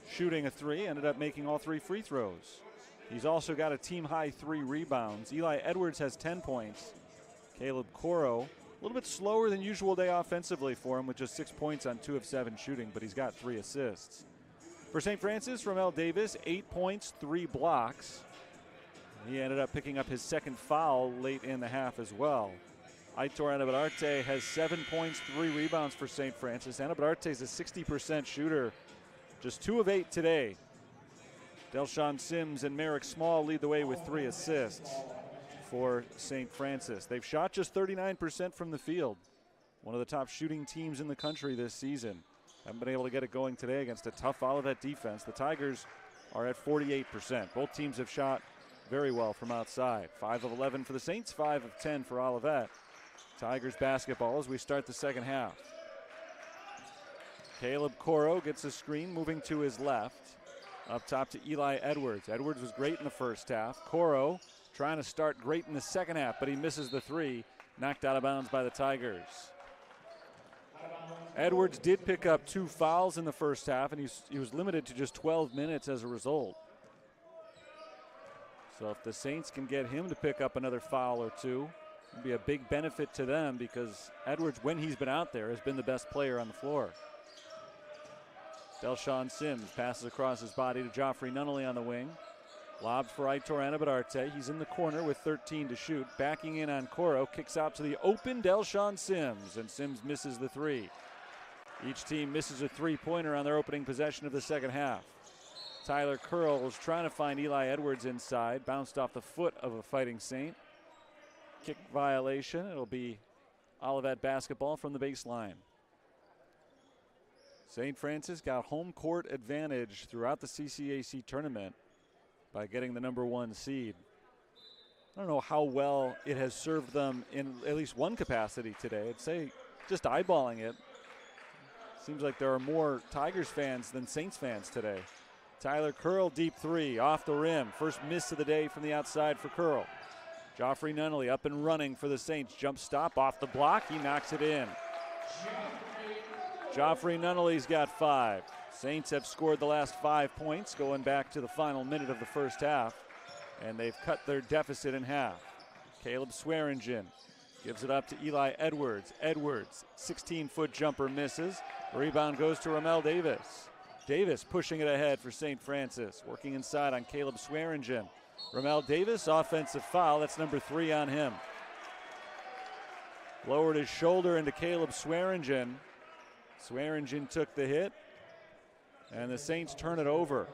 shooting a three, ended up making all 3 free throws. He's also got a team-high 3 rebounds. Eli Edwards has 10 points. Caleb Coro, a little bit slower than usual day offensively for him with just 6 points on 2 of 7 shooting, but he's got 3 assists. For St. Francis, Ramel Davis, 8 points, 3 blocks. He ended up picking up his second foul late in the half as well. Aitor Anabararte has 7 points, 3 rebounds for St. Francis. Anabararte is a 60% shooter, just 2 of 8 today. Delshawn Sims and Merrick Small lead the way with 3 assists for St. Francis. They've shot just 39% from the field. One of the top shooting teams in the country this season. Haven't been able to get it going today against a tough Olivet defense. The Tigers are at 48%. Both teams have shot very well from outside. 5 of 11 for the Saints, 5 of 10 for Olivet. Tigers basketball as we start the second half. Caleb Coro gets a screen, moving to his left. Up top to Eli Edwards. Edwards was great in the first half. Coro trying to start great in the second half, but he misses the 3. Knocked out of bounds by the Tigers. Edwards did pick up 2 fouls in the first half, and he was limited to just 12 minutes as a result. So if the Saints can get him to pick up another foul or 2, it'll be a big benefit to them because Edwards, when he's been out there, has been the best player on the floor. Delshawn Sims passes across his body to Joffrey Nunnally on the wing. Lobbed for Aitor Anabararte. He's in the corner with 13 to shoot. Backing in on Coro. Kicks out to the open Delshawn Sims, and Sims misses the 3. Each team misses a 3-pointer on their opening possession of the second half. Tyler Curl is trying to find Eli Edwards inside. Bounced off the foot of a Fighting Saint. Kick violation. It'll be Olivet basketball from the baseline. St. Francis got home court advantage throughout the CCAC tournament by getting the number 1 seed. I don't know how well it has served them in at least one capacity today. I'd say just eyeballing it, seems like there are more Tigers fans than Saints fans today. Tyler Curl, deep 3, off the rim. First miss of the day from the outside for Curl. Joffrey Nunnally up and running for the Saints. Jump stop off the block. He knocks it in. Joffrey Nunnally's got 5. Saints have scored the last 5 points going back to the final minute of the first half, and they've cut their deficit in half. Caleb Swearingen gives it up to Eli Edwards. Edwards, 16-foot jumper misses. Rebound goes to Ramel Davis. Davis pushing it ahead for St. Francis, working inside on Caleb Swearingen. Ramel Davis, offensive foul. That's number 3 on him. Lowered his shoulder into Caleb Swearingen. Swearingen took the hit, and the Saints turn it over.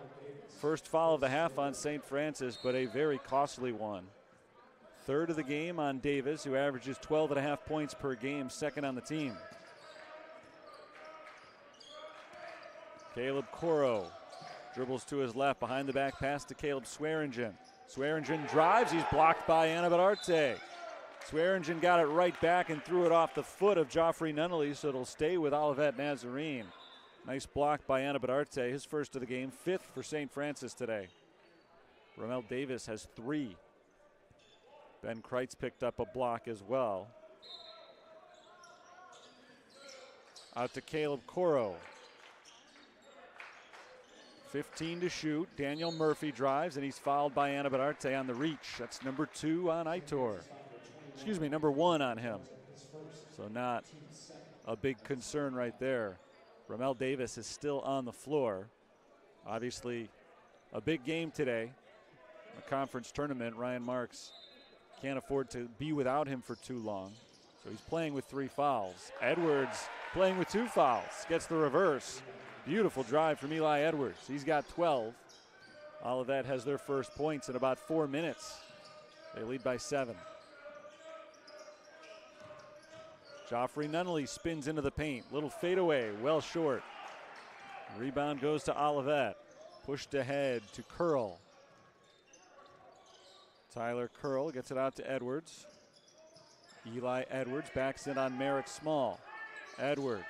First foul of the half on St. Francis, but a very costly one. 3rd of the game on Davis, who averages 12.5 points per game, 2nd on the team. Caleb Coro dribbles to his left, behind the back pass to Caleb Swearingen. Swearingen drives, he's blocked by Anabararte. Swearingen got it right back and threw it off the foot of Joffrey Nunnally, so it'll stay with Olivet Nazarene. Nice block by Anabararte, his first of the game, 5th for St. Francis today. Ramel Davis has 3. Ben Kreitz picked up a block as well. Out to Caleb Coro. 15 to shoot. Daniel Murphy drives, and he's fouled by Anabararte on the reach. That's number 2 on Aitor. Excuse me, number 1 on him. So not a big concern right there. Ramel Davis is still on the floor. Obviously, a big game today. A conference tournament. Ryan Marks can't afford to be without him for too long. So he's playing with 3 fouls. Edwards playing with 2 fouls. Gets the reverse. Beautiful drive from Eli Edwards. He's got 12. Olivet has their first points in about 4 minutes. They lead by 7. Joffrey Nunnally spins into the paint. Little fadeaway, well short. Rebound goes to Olivet. Pushed ahead to Curl. Tyler Curl gets it out to Edwards. Eli Edwards backs in on Merrick Small. Edwards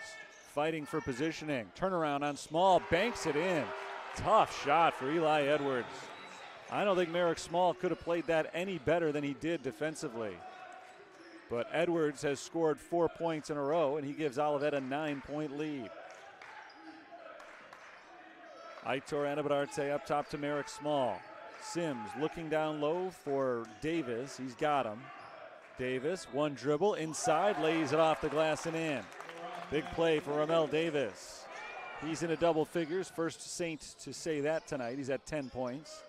fighting for positioning. Turnaround on Small, banks it in. Tough shot for Eli Edwards. I don't think Merrick Small could have played that any better than he did defensively. But Edwards has scored 4 points in a row, and he gives Olivet a 9-point lead. Aitor Anabadarte up top to Merrick Small. Sims looking down low for Davis. He's got him. Davis, one dribble inside, lays it off the glass and in. Big play for Ramel Davis. He's into double figures. First Saint to say that tonight. He's at 10 points.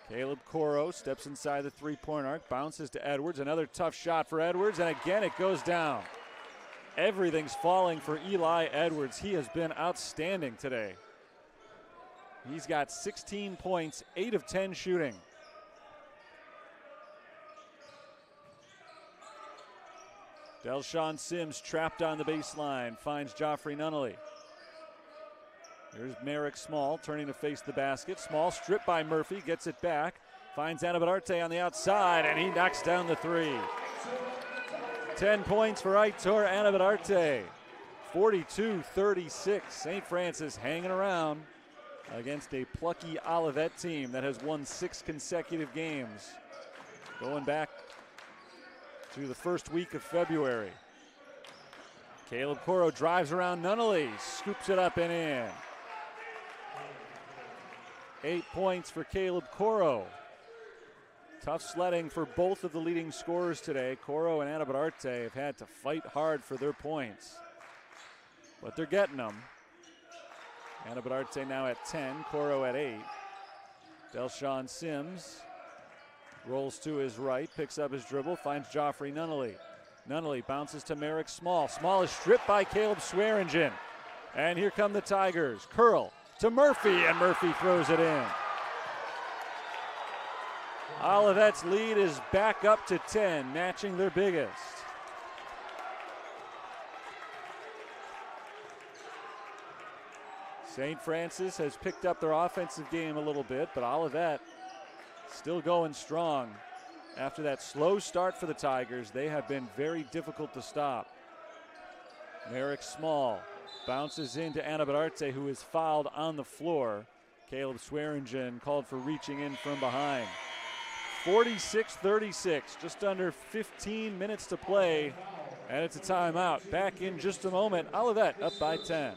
Caleb Coro steps inside the three-point arc, bounces to Edwards. Another tough shot for Edwards, and again it goes down. Everything's falling for Eli Edwards. He has been outstanding today. He's got 16 points, 8 of 10 shooting. Delshawn Sims trapped on the baseline, finds Joffrey Nunnally. Here's Merrick Small turning to face the basket. Small stripped by Murphy, gets it back. Finds Anabadarte on the outside, and he knocks down the three. 10 points for Aitor Anabadarte. 42-36. St. Francis hanging around against a plucky Olivet team that has won 6 consecutive games, going back to the first week of February. Caleb Coro drives around Nunnally, scoops it up and in. 8 points for Caleb Coro. Tough sledding for both of the leading scorers today. Coro and Anabadarte have had to fight hard for their points, but they're getting them. Anabadarte now at 10, Coro at 8. Delshawn Sims rolls to his right, picks up his dribble, finds Joffrey Nunnally. Nunnally bounces to Merrick Small. Small is stripped by Caleb Swearingen. And here come the Tigers. Curl to Murphy, and Murphy throws it in. Olivet's lead is back up to 10, matching their biggest. St. Francis has picked up their offensive game a little bit, but Olivet still going strong. After that slow start for the Tigers, they have been very difficult to stop. Merrick Small bounces into Anabadarte, who is fouled on the floor. Caleb Swearingen called for reaching in from behind. 46-36, just under 15 minutes to play, and it's a timeout. Back in just a moment. Olivet up by 10.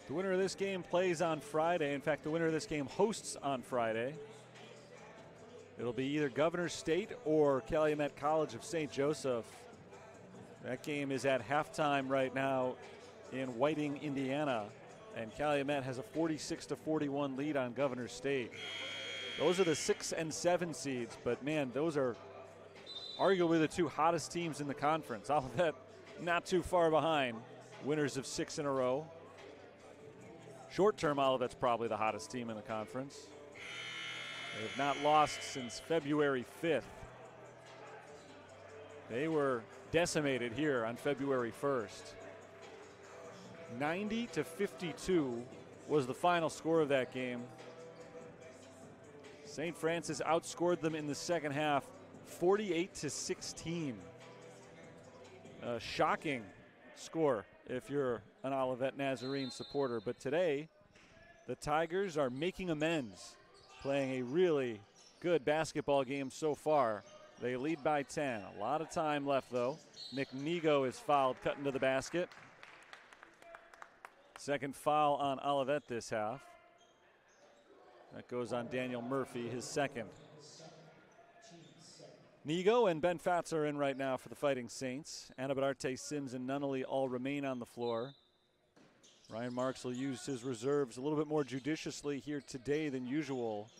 The winner of this game plays on Friday. In fact, the winner of this game hosts on Friday. It'll be either Governor State or Calumet College of St. Joseph. That game is at halftime right now in Whiting, Indiana, and Calumet has a 46-41 lead on Governor State. Those are the 6 and 7 seeds, but man, those are arguably the 2 hottest teams in the conference. Olivet not too far behind, winners of 6 in a row. Short-term, Olivet's probably the hottest team in the conference. They have not lost since February 5th. They were decimated here on February 1st. 90-52 was the final score of that game. St. Francis outscored them in the second half, 48-16. A shocking score if you're an Olivet Nazarene supporter. But today, the Tigers are making amends, playing a really good basketball game so far. They lead by 10. A lot of time left, though. Nick Nigo is fouled, cutting to the basket. Second foul on Olivet this half. That goes on Daniel Murphy, his second. Nigo and Ben Fatz are in right now for the Fighting Saints. Anabadarte, Sims, and Nunnally all remain on the floor. Ryan Marks will use his reserves a little bit more judiciously here today than usual.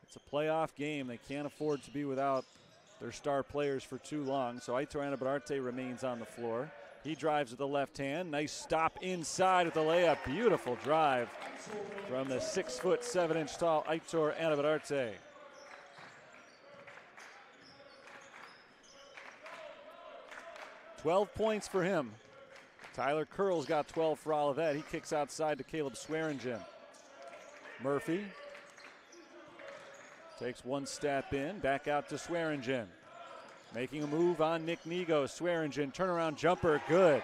It's a playoff game. They can't afford to be without their star players for too long, so Aitor Anabadarte remains on the floor. He drives with the left hand. Nice stop inside with the layup. Beautiful drive from the 6', 7" tall Aitor Anabadarte. 12 points for him. Tyler Curl's got 12 for Olivet. He kicks outside to Caleb Swearingen. Murphy takes one step in, back out to Swearingen. Making a move on Nick Nigo. Swearingen, turnaround jumper, good.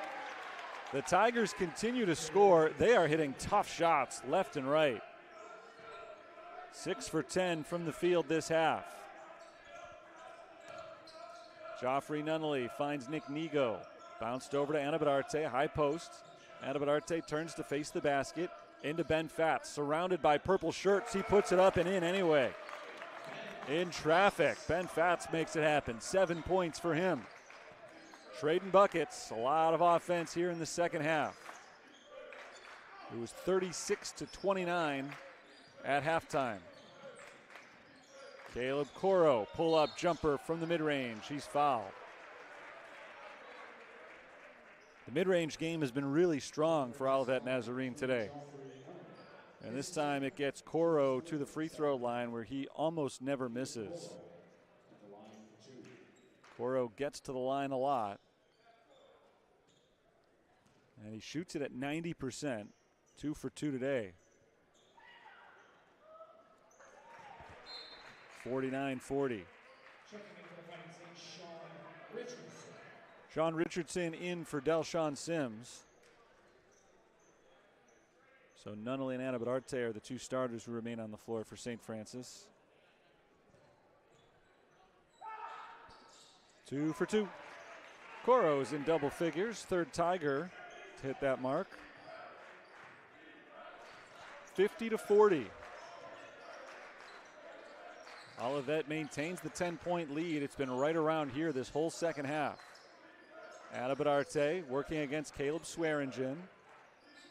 The Tigers continue to score. They are hitting tough shots left and right. 6 for 10 from the field this half. Joffrey Nunnally finds Nick Nigo. Bounced over to Anabadarte, high post. Anabadarte turns to face the basket. Into Ben Fatz, surrounded by purple shirts. He puts it up and in anyway. In traffic, Ben Fatz makes it happen. 7 points for him. Trading buckets, a lot of offense here in the second half. It was 36-29 at halftime. Caleb Coro, pull-up jumper from the mid-range. He's fouled. The mid-range game has been really strong for Olivet Nazarene today. And this time it gets Coro to the free throw line where he almost never misses. Coro gets to the line a lot. And he shoots it at 90%. 2 for 2 today. 49-40. Sean Richardson in for Delshawn Sims. So Nunnally and Anabadarte are the two starters who remain on the floor for St. Francis. 2 for 2. Coro is in double figures. Third Tiger to hit that mark. 50-40. Olivet maintains the 10-point lead. It's been right around here this whole second half. Anabadarte working against Caleb Swearingen.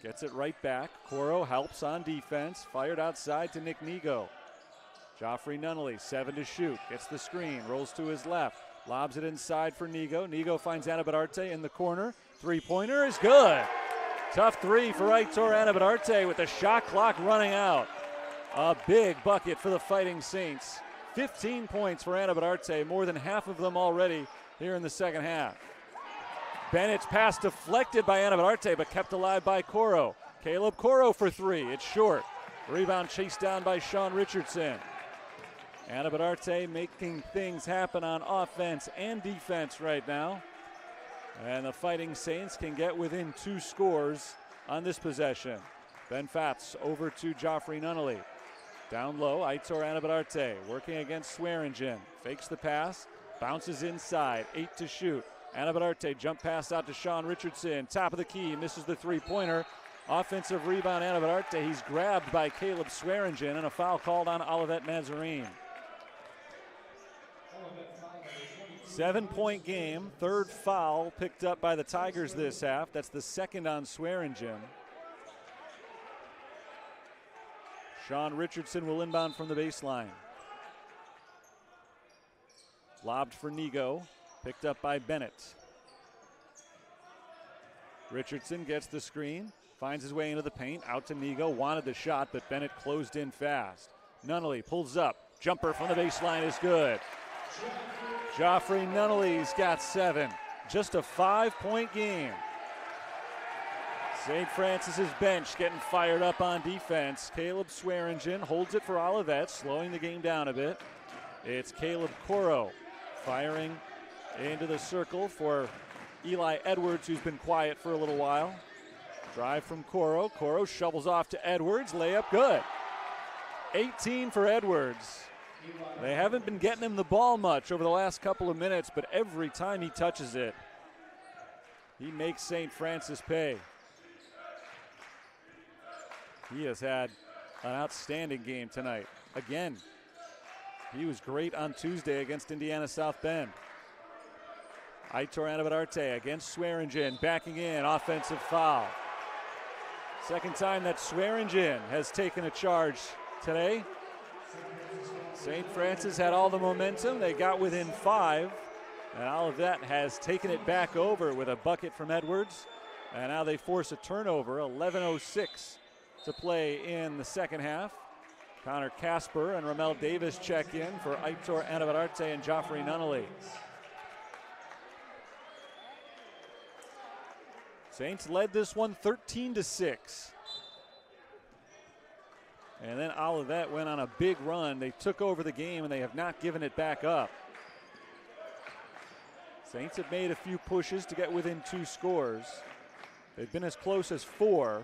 Gets it right back. Coro helps on defense. Fired outside to Nick Nigo. Joffrey Nunnally, 7 to shoot. Gets the screen, rolls to his left. Lobs it inside for Nigo. Nigo finds Anabadarte in the corner. Three-pointer is good. Tough three for Aitor Anabadarte with the shot clock running out. A big bucket for the Fighting Saints. 15 points for Anabadarte, more than half of them already here in the second half. Bennett's pass deflected by Anabadarte, but kept alive by Coro. Caleb Coro for 3. It's short. Rebound chased down by Sean Richardson. Anabadarte making things happen on offense and defense right now. And the Fighting Saints can get within 2 scores on this possession. Ben Fatz over to Joffrey Nunnally. Down low, Aitor Anabadarte working against Swearingen. Fakes the pass, bounces inside, 8 to shoot. Anabadarte jump pass out to Sean Richardson. Top of the key, misses the three-pointer. Offensive rebound, Anabadarte. He's grabbed by Caleb Swearingen, and a foul called on Olivet Nazarene. 7-point game, third foul picked up by the Tigers this half. That's the second on Swearingen. Sean Richardson will inbound from the baseline. Lobbed for Nigo, picked up by Bennett. Richardson gets the screen, finds his way into the paint, out to Nigo, wanted the shot, but Bennett closed in fast. Nunnally pulls up, jumper from the baseline is good. Joffrey Nunnally's got 7. Just a 5-point game. St. Francis's bench getting fired up on defense. Caleb Swearingen holds it for Olivet, slowing the game down a bit. It's Caleb Coro firing into the circle for Eli Edwards, who's been quiet for a little while. Drive from Coro. Coro shovels off to Edwards. Layup good. 18 for Edwards. They haven't been getting him the ball much over the last couple of minutes, but every time he touches it, he makes St. Francis pay. He has had an outstanding game tonight. Again, he was great on Tuesday against Indiana South Bend. Aitor Anavidarte against Swearingen, backing in, offensive foul. Second time that Swearingen has taken a charge today. St. Francis had all the momentum. They got within 5, and Olivet has taken it back over with a bucket from Edwards. And now they force a turnover, 11:06 to play in the second half. Connor Casper and Ramel Davis check in for Aitor Anavidarte and Joffrey Nunnally. Saints led this one 13-6. And then Olivet went on a big run. They took over the game and they have not given it back up. Saints have made a few pushes to get within 2 scores. They've been as close as 4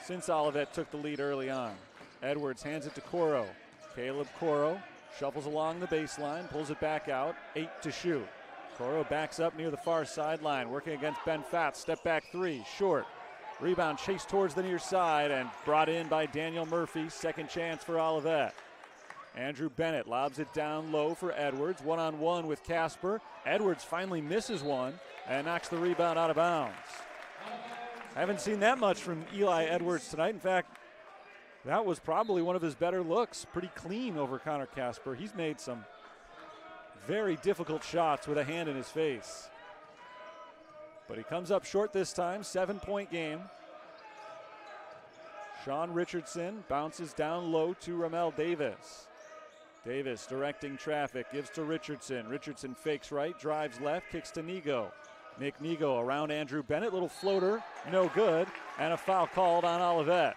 since Olivet took the lead early on. Edwards hands it to Coro. Caleb Coro shuffles along the baseline, pulls it back out, 8 to shoot. Coro backs up near the far sideline, working against Ben Fatz. Step back 3, short. Rebound chased towards the near side and brought in by Daniel Murphy. Second chance for Olivet. Andrew Bennett lobs it down low for Edwards. One-on-one with Casper. Edwards finally misses one and knocks the rebound out of bounds. I haven't seen that much from Eli Edwards tonight. In fact, that was probably one of his better looks. Pretty clean over Connor Casper. He's made some very difficult shots with a hand in his face. But he comes up short this time, 7-point game. Sean Richardson bounces down low to Ramel Davis. Davis directing traffic, gives to Richardson. Richardson fakes right, drives left, kicks to Nigo. Nick Nigo around Andrew Bennett, little floater, no good, and a foul called on Olivet.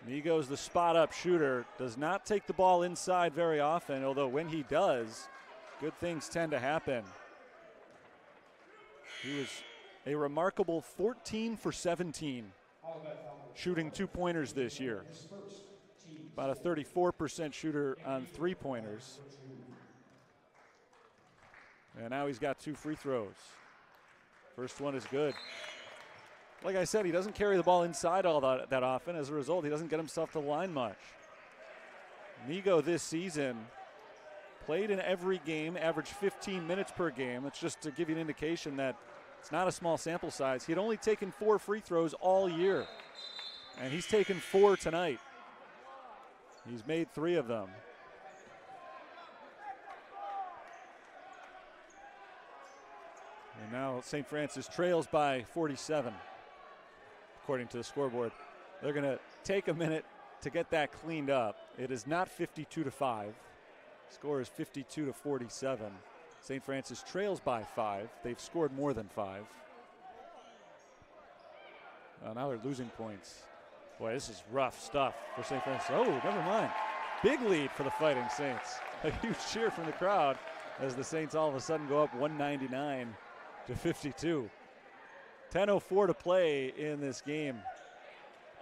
Nigo's the spot-up shooter, does not take the ball inside very often, although when he does, good things tend to happen. He was a remarkable 14 for 17 shooting 2-pointers this year. About a 34% shooter on 3-pointers. And now he's got 2 free throws. First one is good. Like I said, he doesn't carry the ball inside all that often. As a result, he doesn't get himself to the line much. Nigo this season played in every game, averaged 15 minutes per game. That's just to give you an indication that it's not a small sample size. He had only taken 4 free throws all year, and he's taken 4 tonight. He's made 3 of them. And now St. Francis trails by 47, according to the scoreboard. They're going to take a minute to get that cleaned up. It is not 52-5. Score is 52-47. St. Francis trails by 5. They've scored more than 5. Now they're losing points. Boy, this is rough stuff for St. Francis. Oh, never mind. Big lead for the Fighting Saints. A huge cheer from the crowd as the Saints all of a sudden go up 199-52. 10:04 to play in this game.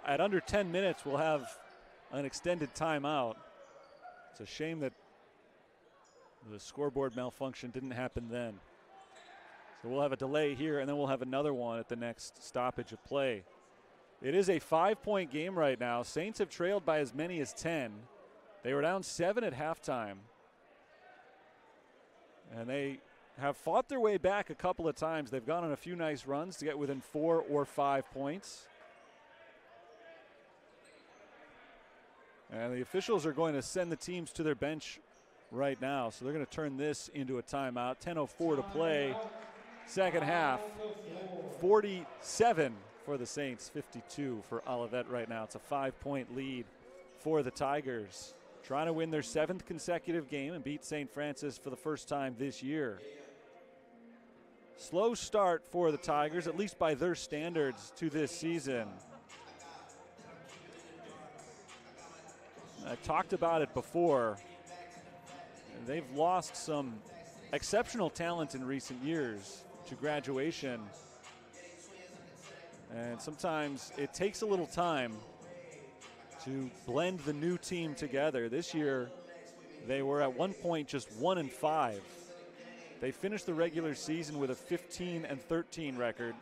At under 10 minutes, we'll have an extended timeout. It's a shame that the scoreboard malfunction didn't happen then. So we'll have a delay here, and then we'll have another one at the next stoppage of play. It is a 5-point game right now. Saints have trailed by as many as 10. They were down 7 at halftime. And they have fought their way back a couple of times. They've gone on a few nice runs to get within 4 or 5 points. And the officials are going to send the teams to their bench right now. So they're going to turn this into a timeout. 10:04 to play. Second half. 47 for the Saints, 52 for Olivet right now. It's a 5-point lead for the Tigers. Trying to win their 7th consecutive game and beat St. Francis for the first time this year. Slow start for the Tigers, at least by their standards, to this season. I talked about it before. They've lost some exceptional talent in recent years to graduation. And sometimes it takes a little time to blend the new team together. This year, they were at one point just 1-5. They finished the regular season with a 15-13 record.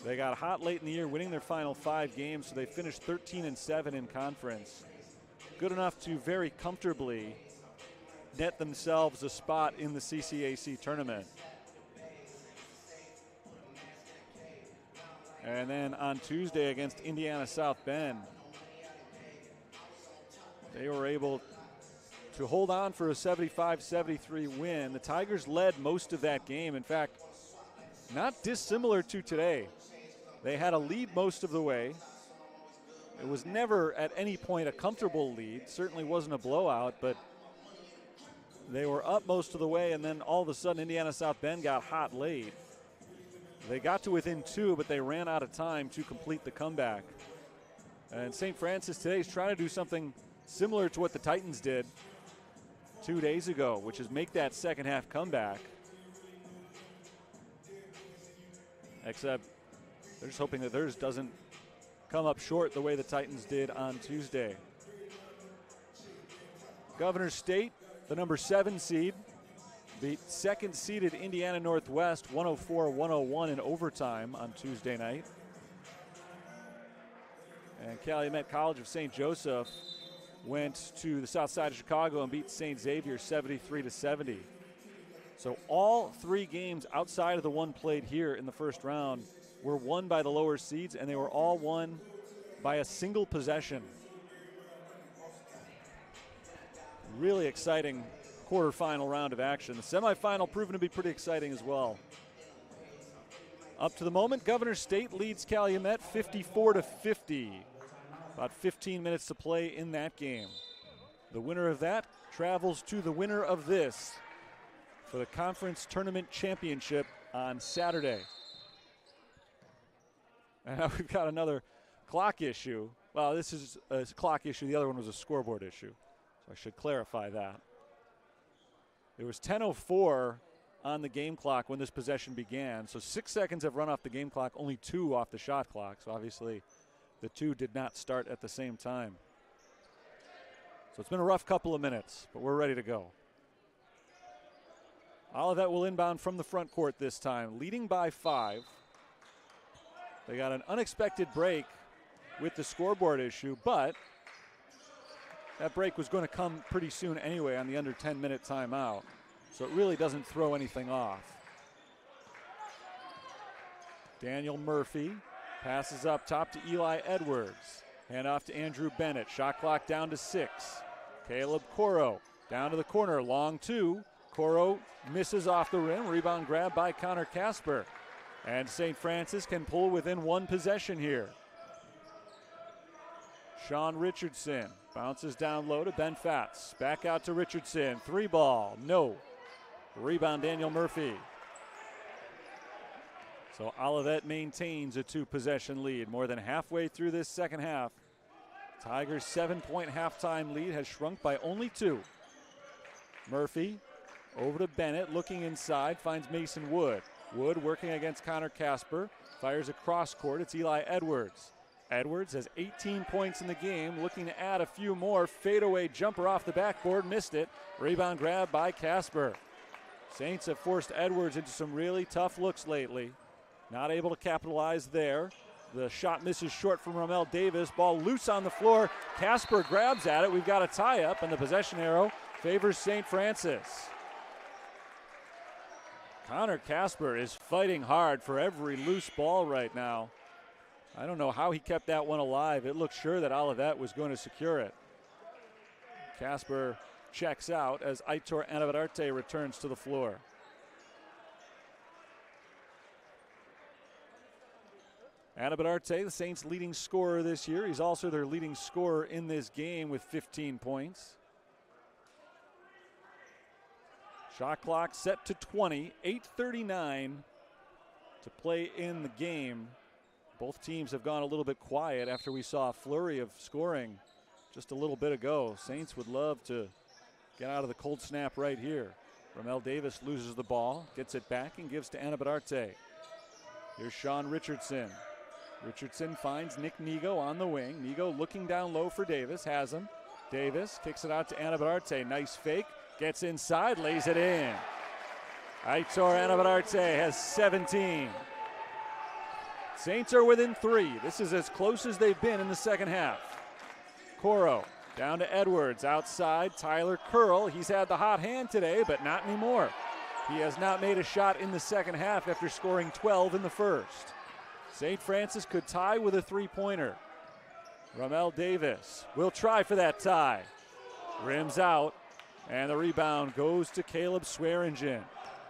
They got hot late in the year, winning their final 5 games, so they finished 13-7 in conference. Good enough to very comfortably net themselves a spot in the CCAC tournament. And then on Tuesday against Indiana South Bend, they were able to hold on for a 75-73 win. The Tigers led most of that game. In fact, not dissimilar to today. They had a lead most of the way. It was never at any point a comfortable lead. Certainly wasn't a blowout, but they were up most of the way, and then all of a sudden Indiana South Bend got hot late. They got to within 2, but they ran out of time to complete the comeback. And St. Francis today is trying to do something similar to what the Titans did 2 days ago, which is make that second half comeback. Except they're just hoping that theirs doesn't come up short the way the Titans did on Tuesday. Governor State, the number 7 seed, beat second-seeded Indiana Northwest 104-101 in overtime on Tuesday night. And Calumet College of St. Joseph went to the south side of Chicago and beat St. Xavier 73-70. So all 3 games outside of the one played here in the first round were won by the lower seeds, and they were all won by a single possession. Really exciting quarterfinal round of action. The semifinal proven to be pretty exciting as well. Up to the moment, Governor State leads Calumet 54-50. About 15 minutes to play in that game. The winner of that travels to the winner of this for the conference tournament championship on Saturday. And now we've got another clock issue. Well, this is a clock issue. The other one was a scoreboard issue. So I should clarify that. It was 10:04 on the game clock when this possession began. So 6 seconds have run off the game clock, only 2 off the shot clock. So obviously the 2 did not start at the same time. So it's been a rough couple of minutes, but we're ready to go. Olivet will inbound from the front court this time, leading by 5. They got an unexpected break with the scoreboard issue, but that break was going to come pretty soon anyway on the under 10-minute timeout. So it really doesn't throw anything off. Daniel Murphy passes up top to Eli Edwards. Hand off to Andrew Bennett. Shot clock down to 6. Caleb Coro down to the corner. Long 2. Coro misses off the rim. Rebound grab by Connor Casper. And St. Francis can pull within 1 possession here. Sean Richardson bounces down low to Ben Fatz. Back out to Richardson. 3 ball. No. Rebound Daniel Murphy. So Olivet maintains a 2-possession lead. More than halfway through this second half. Tigers' 7-point halftime lead has shrunk by only 2. Murphy over to Bennett, looking inside, finds Mason Wood. Wood working against Connor Casper, fires across court. It's Eli Edwards. Edwards has 18 points in the game, looking to add a few more. Fadeaway jumper off the backboard, missed it. Rebound grab by Casper. Saints have forced Edwards into some really tough looks lately. Not able to capitalize there. The shot misses short from Ramel Davis. Ball loose on the floor. Casper grabs at it. We've got a tie-up, and the possession arrow favors St. Francis. Connor Casper is fighting hard for every loose ball right now. I don't know how he kept that one alive. It looked sure that Olivet was going to secure it. Casper checks out as Aitor Anavararte returns to the floor. Anavararte, the Saints' leading scorer this year. He's also their leading scorer in this game with 15 points. Shot clock set to 20, 8:39 to play in the game. Both teams have gone a little bit quiet after we saw a flurry of scoring just a little bit ago. Saints would love to get out of the cold snap right here. Ramel Davis loses the ball, gets it back, and gives to Anavararte. Here's Sean Richardson. Richardson finds Nick Nigo on the wing. Nigo looking down low for Davis, has him. Davis kicks it out to Anavararte. Nice fake, gets inside, lays it in. Aitor Anavararte has 17. Saints are within 3. This is as close as they've been in the second half. Coro down to Edwards, outside, Tyler Curl. He's had the hot hand today, but not anymore. He has not made a shot in the second half after scoring 12 in the first. St. Francis could tie with a three-pointer. Ramel Davis will try for that tie. Rims out, and the rebound goes to Caleb Swearingen.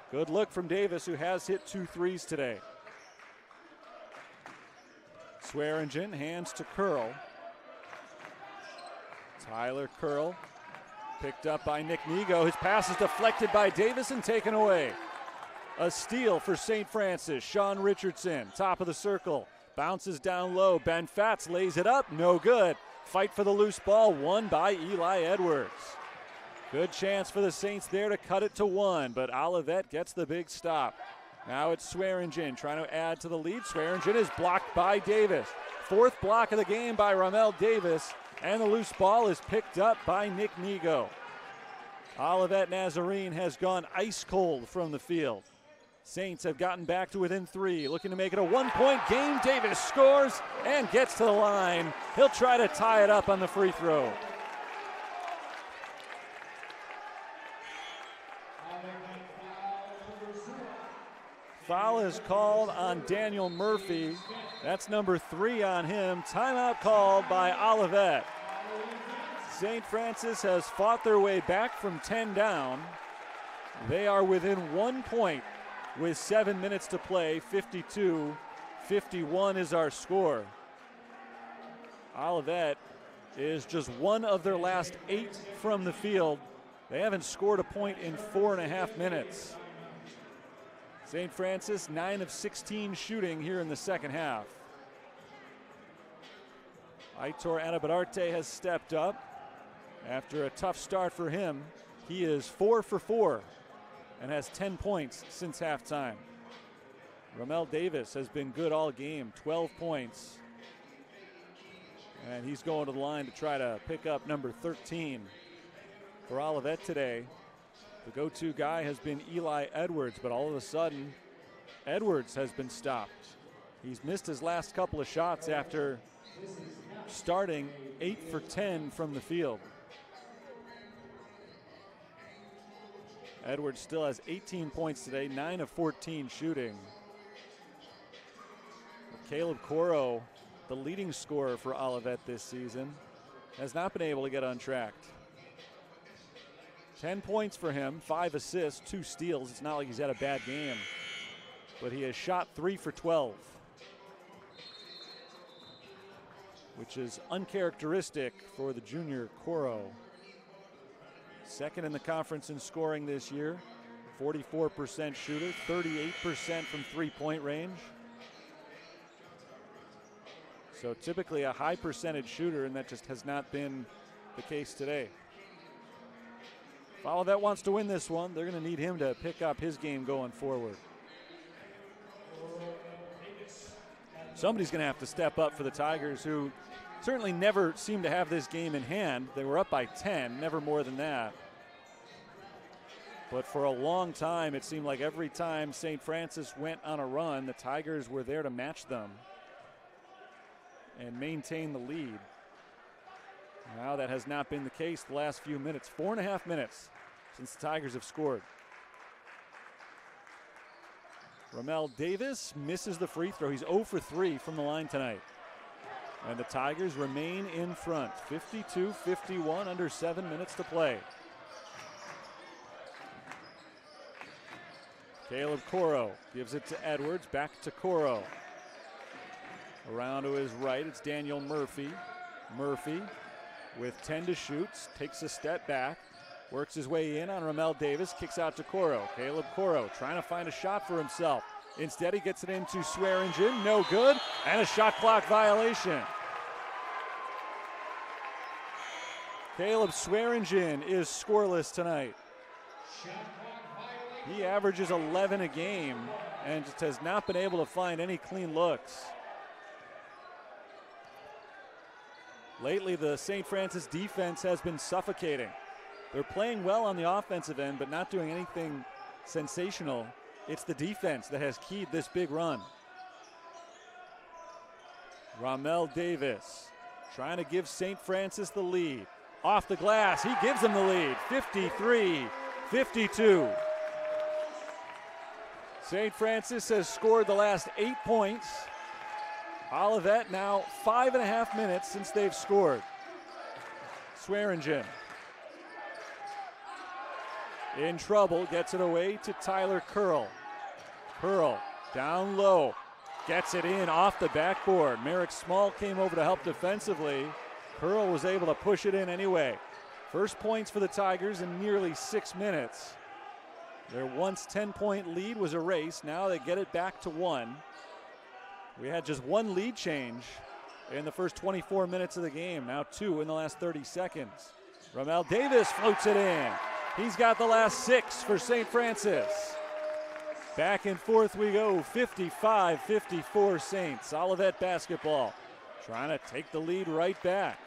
Good look from Davis, who has hit 2 threes today. Swearingen hands to Curl. Tyler Curl picked up by Nick Nigo. His pass is deflected by Davis and taken away. A steal for St. Francis. Sean Richardson, top of the circle. Bounces down low. Ben Fatz lays it up. No good. Fight for the loose ball. Won by Eli Edwards. Good chance for the Saints there to cut it to 1, but Olivet gets the big stop. Now it's Swearingen trying to add to the lead. Swearingen is blocked by Davis. 4th block of the game by Ramel Davis, and the loose ball is picked up by Nick Nigo. Olivet Nazarene has gone ice cold from the field. Saints have gotten back to within 3, looking to make it a 1-point game. Davis scores and gets to the line. He'll try to tie it up on the free throw. Foul is called on Daniel Murphy. That's number 3 on him. Timeout called by Olivet. St. Francis has fought their way back from 10 down. They are within 1 point with 7 minutes to play. 52-51 is our score. Olivet is just one of their last 8 from the field. They haven't scored a point in 4.5 minutes. St. Francis 9 of 16 shooting here in the second half. Aitor Anabararte has stepped up after a tough start for him. He is 4 for 4 and has 10 points since halftime. Ramel Davis has been good all game, 12 points. And he's going to the line to try to pick up number 13 for Olivet today. The go-to guy has been Eli Edwards, but all of a sudden, Edwards has been stopped. He's missed his last couple of shots after starting 8 for 10 from the field. Edwards still has 18 points today, 9 of 14 shooting. Caleb Coro, the leading scorer for Olivet this season, has not been able to get untracked. 10 points for him, 5 assists, 2 steals. It's not like he's had a bad game, but he has shot 3 for 12, which is uncharacteristic for the junior Coro. Second in the conference in scoring this year, 44% shooter, 38% from three-point range. So typically a high percentage shooter, and that just has not been the case today. If Olivet wants to win this one, they're going to need him to pick up his game going forward. Somebody's going to have to step up for the Tigers, who certainly never seem to have this game in hand. They were up by 10, never more than that. But for a long time, it seemed like every time St. Francis went on a run, the Tigers were there to match them and maintain the lead. Now that has not been the case the last few minutes. 4.5 minutes since the Tigers have scored. Ramel Davis misses the free throw. He's 0 for 3 from the line tonight. And the Tigers remain in front, 52-51, under 7 minutes to play. Caleb Coro gives it to Edwards, back to Coro. Around to his right, it's Daniel Murphy. Murphy with 10 to shoot, takes a step back, works his way in on Ramel Davis, kicks out to Coro. Caleb Coro trying to find a shot for himself. Instead, he gets it into Swearingen, no good, and a shot clock violation. Caleb Swearingen is scoreless tonight. He averages 11 a game and just has not been able to find any clean looks. Lately, the St. Francis defense has been suffocating. They're playing well on the offensive end, but not doing anything sensational. It's the defense that has keyed this big run. Ramel Davis trying to give St. Francis the lead. Off the glass, he gives them the lead, 53-52. St. Francis has scored the last 8 points. Olivet now 5.5 minutes since they've scored. Swearingen in trouble, gets it away to Tyler Curl. Curl down low, gets it in off the backboard. Merrick Small came over to help defensively. Curl was able to push it in anyway. First points for the Tigers in nearly 6 minutes. Their once 10-point lead was erased. Now they get it back to 1. We had just 1 lead change in the first 24 minutes of the game. Now 2 in the last 30 seconds. Ramel Davis floats it in. He's got the last 6 for St. Francis. Back and forth we go, 55-54 Saints. Olivet basketball trying to take the lead right back.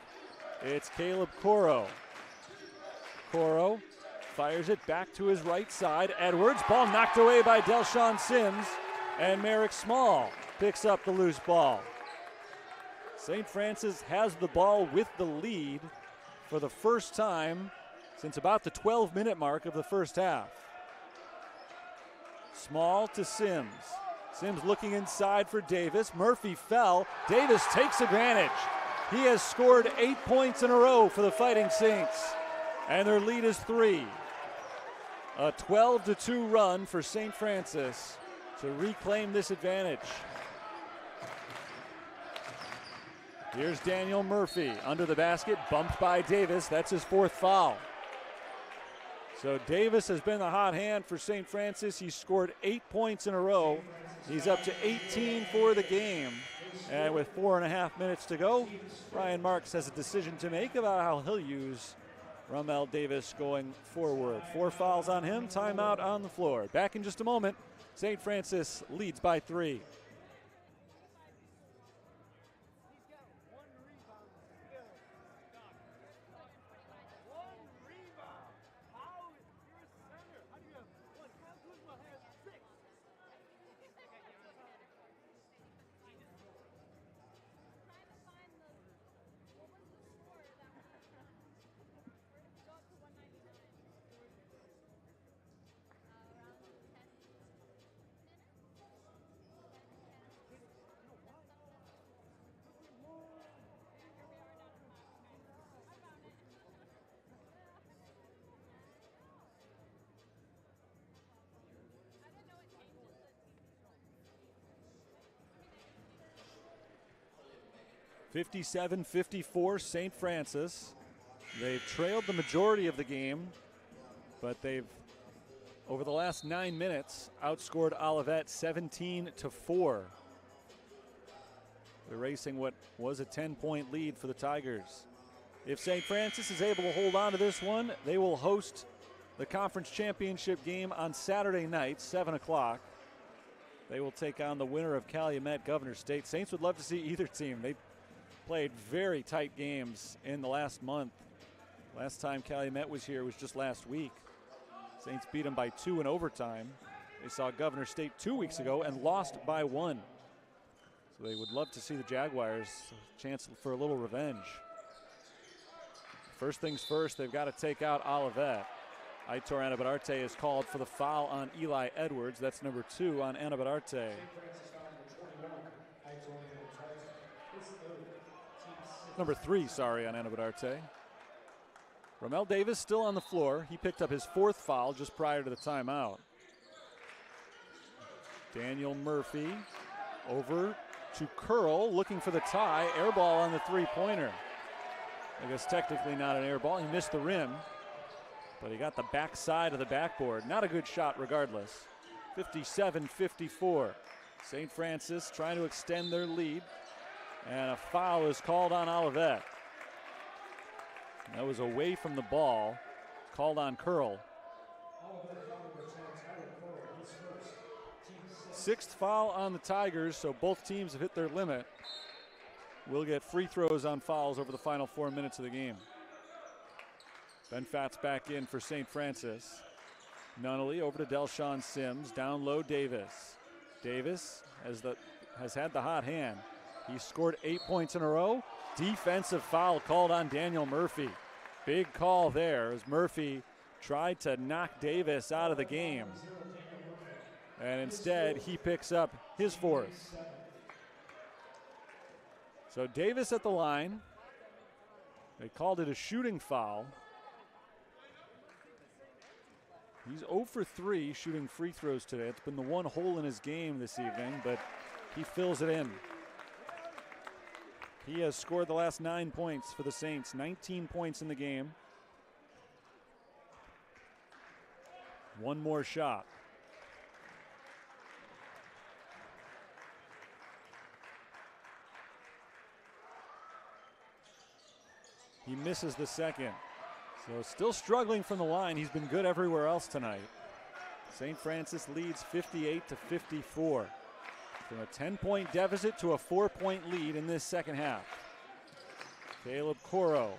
It's Caleb Coro. Coro fires it back to his right side. Edwards, ball knocked away by Delshawn Sims, and Merrick Small picks up the loose ball. St. Francis has the ball with the lead for the first time since about the 12-minute mark of the first half. Small to Sims. Sims looking inside for Davis. Murphy fell. Davis takes advantage. He has scored 8 points in a row for the Fighting Saints, and their lead is 3. A 12-2 run for St. Francis to reclaim this advantage. Here's Daniel Murphy under the basket, bumped by Davis. That's his 4th foul. So Davis has been the hot hand for St. Francis. He's scored 8 points in a row. He's up to 18 for the game. And with 4.5 minutes to go, Ryan Marks has a decision to make about how he'll use Ramel Davis going forward. 4 fouls on him, timeout on the floor. Back in just a moment. St. Francis leads by 3. (57-54) St. Francis. They've trailed the majority of the game, but they've, over the last 9 minutes, outscored Olivet 17-4. Erasing what was a 10-point lead for the Tigers. If St. Francis is able to hold on to this one, they will host the conference championship game on Saturday night, 7 o'clock. They will take on the winner of Calumet Governor State. Saints would love to see either team. They played very tight games in the last month. Last time Calumet was here was just last week. Saints beat them by 2 in overtime. They saw Governor State 2 weeks ago and lost by 1. So they would love to see the Jaguars a chance for a little revenge. First things first, they've got to take out Olivet. Aitor Anabadarte is called for the foul on Eli Edwards. That's number 2 on Anabadarte. Number 3, sorry, on Anabadarte. Ramel Davis still on the floor. He picked up his 4th foul just prior to the timeout. Daniel Murphy over to Curl, looking for the tie. Air ball on the 3-pointer. I guess technically not an air ball. He missed the rim, but he got the backside of the backboard. Not a good shot regardless. 57-54. St. Francis trying to extend their lead. And a foul is called on Olivet. That was away from the ball. Called on Curl. 6th foul on the Tigers, so both teams have hit their limit. We'll get free throws on fouls over the final 4 minutes of the game. Ben Fat's back in for St. Francis. Nunnally over to Delshawn Sims. Down low, Davis. Davis has had the hot hand. He scored 8 points in a row. Defensive foul called on Daniel Murphy. Big call there as Murphy tried to knock Davis out of the game. And instead, he picks up his 4th. So Davis at the line. They called it a shooting foul. He's 0 for 3 shooting free throws today. It's been the one hole in his game this evening, but he fills it in. He has scored the last 9 points for the Saints, 19 points in the game. One more shot. He misses the second. So still struggling from the line. He's been good everywhere else tonight. St. Francis leads 58-54. From a 10-point deficit to a 4-point lead in this second half. Caleb Coro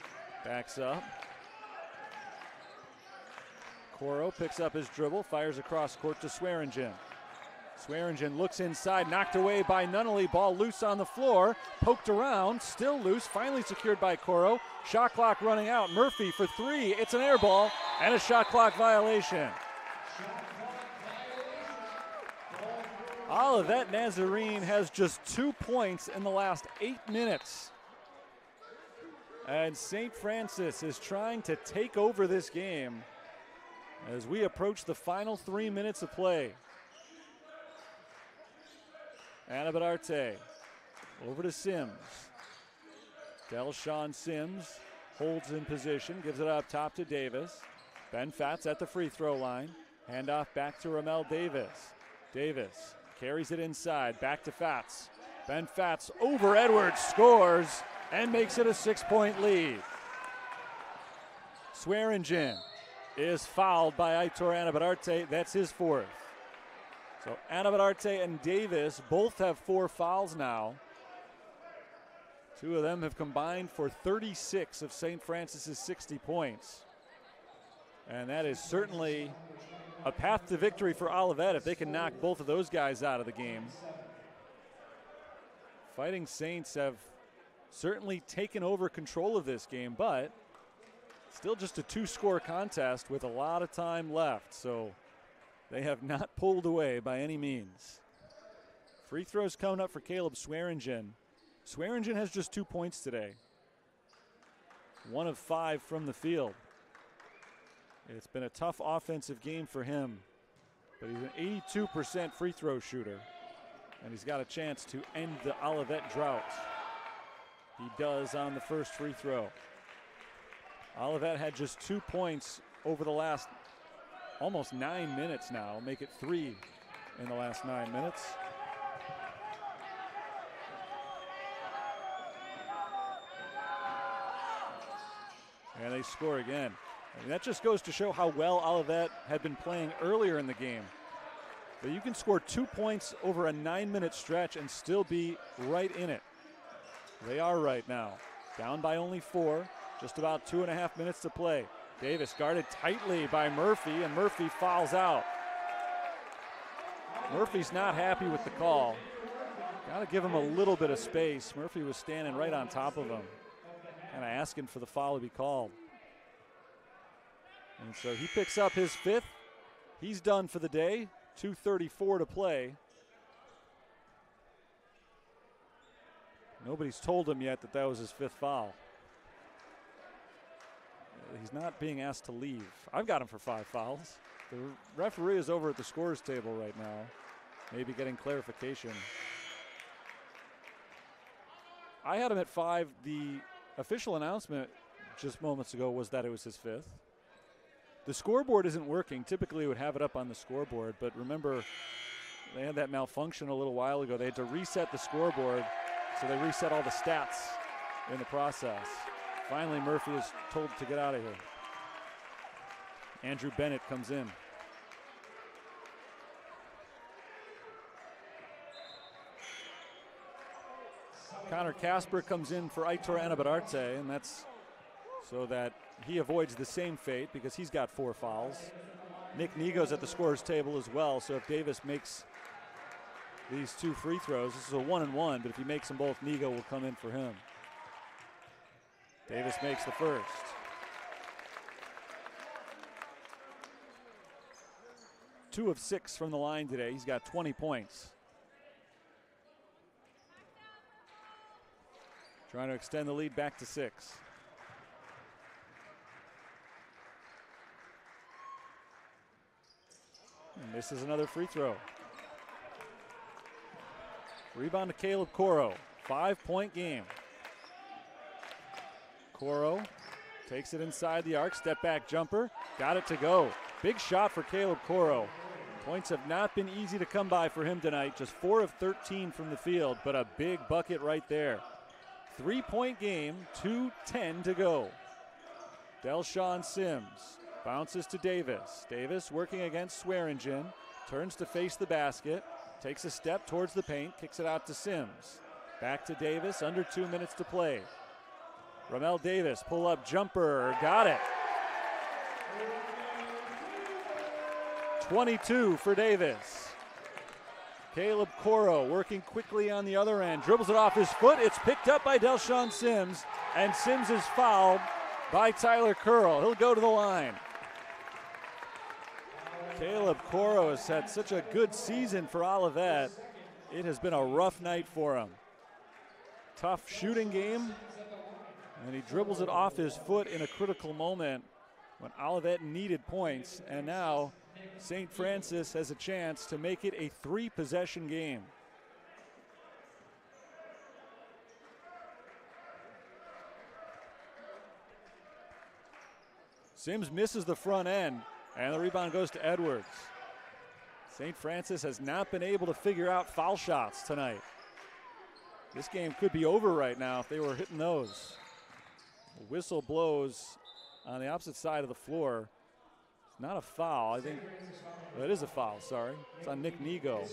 backs up. Coro picks up his dribble, fires across court to Swearingen. Swearingen looks inside, knocked away by Nunnally. Ball loose on the floor, poked around, still loose, finally secured by Coro. Shot clock running out. Murphy for 3. It's an air ball and a shot clock violation. Olivet Nazarene has just 2 points in the last 8 minutes. And St. Francis is trying to take over this game as we approach the final 3 minutes of play. Anabadarte over to Sims. Delshawn Sims holds in position, gives it up top to Davis. Ben Fatz at the free throw line. Handoff back to Ramel Davis. Davis carries it inside, back to Fatz. Ben Fatz over Edwards, scores, and makes it a 6-point lead. Swearingen is fouled by Aitor Anabadarte. That's his 4th. So Anabadarte and Davis both have 4 fouls now. 2 of them have combined for 36 of St. Francis's 60 points. And that is certainly a path to victory for Olivet if they can knock both of those guys out of the game. Fighting Saints have certainly taken over control of this game, but still just a 2-score contest with a lot of time left. So they have not pulled away by any means. Free throws coming up for Caleb Swearingen. Swearingen has just 2 points today. 1 of 5 from the field. It's been a tough offensive game for him, but he's an 82% free throw shooter, and he's got a chance to end the Olivet drought. He does on the first free throw. Olivet had just 2 points over the last almost 9 minutes now, make it 3 in the last 9 minutes. And they score again. I mean, that just goes to show how well Olivet had been playing earlier in the game. But you can score 2 points over a 9-minute stretch and still be right in it. They are right now. Down by only 4, just about 2.5 minutes to play. Davis guarded tightly by Murphy, and Murphy fouls out. Murphy's not happy with the call. Got to give him a little bit of space. Murphy was standing right on top of him, kind of asking for the foul to be called. And so he picks up his 5th. He's done for the day. 2:34 to play. Nobody's told him yet that that was his 5th foul. He's not being asked to leave. I've got him for 5 fouls. The referee is over at the scorer's table right now, maybe getting clarification. I had him at 5. The official announcement just moments ago was that it was his 5th. The scoreboard isn't working. Typically it would have it up on the scoreboard, but remember they had that malfunction a little while ago. They had to reset the scoreboard, so they reset all the stats in the process. Finally, Murphy is told to get out of here. Andrew Bennett comes in. Connor Casper comes in for Aitor Anabadarte, and that's so that he avoids the same fate because he's got 4 fouls. Nick Nigo's at the scorer's table as well, so if Davis makes these 2 free throws. This is a 1-and-1, but if he makes them both, Nigo will come in for him. Davis makes the first. Two of 6 from the line today. He's got 20 points. Trying to extend the lead back to 6. And this is another free throw. Rebound to Caleb Coro. 5-point game. Coro takes it inside the arc. Step back jumper. Got it to go. Big shot for Caleb Coro. Points have not been easy to come by for him tonight. Just 4 of 13 from the field, but a big bucket right there. 3-point game, 2:10 to go. Delshawn Sims bounces to Davis. Davis working against Swearingen. Turns to face the basket. Takes a step towards the paint. Kicks it out to Sims. Back to Davis. Under 2 minutes to play. Ramel Davis, pull-up jumper. Got it. 22 for Davis. Caleb Coro working quickly on the other end. Dribbles it off his foot. It's picked up by Delshawn Sims. And Sims is fouled by Tyler Curl. He'll go to the line. Caleb Coro has had such a good season for Olivet. It has been a rough night for him. Tough shooting game. And he dribbles it off his foot in a critical moment when Olivet needed points. And now St. Francis has a chance to make it a 3-possession game. Sims misses the front end, and the rebound goes to Edwards. St. Francis has not been able to figure out foul shots tonight. This game could be over right now if they were hitting those. The whistle blows on the opposite side of the floor. It's not a foul. I think well, it is a foul, sorry. It's on Nick Nigo.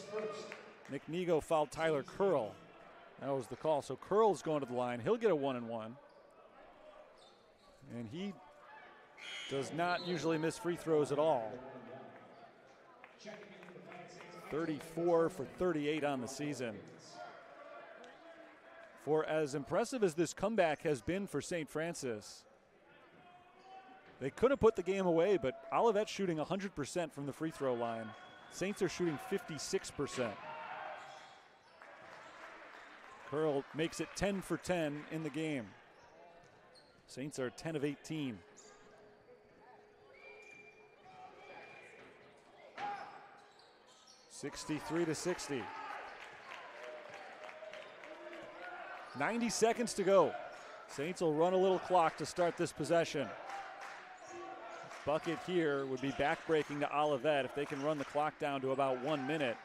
Nick Nigo fouled Tyler Curl. That was the call. So Curl's going to the line. He'll get a 1-and-1. And he does not usually miss free throws at all. 34 for 38 on the season. For as impressive as this comeback has been for St. Francis, they could have put the game away, but Olivet's shooting 100% from the free throw line. Saints are shooting 56%. Curl makes it 10 for 10 in the game. Saints are 10 of 18. (63-60). 90 seconds to go. Saints will run a little clock to start this possession. Bucket here would be backbreaking to Olivet if they can run the clock down to about 1 minute.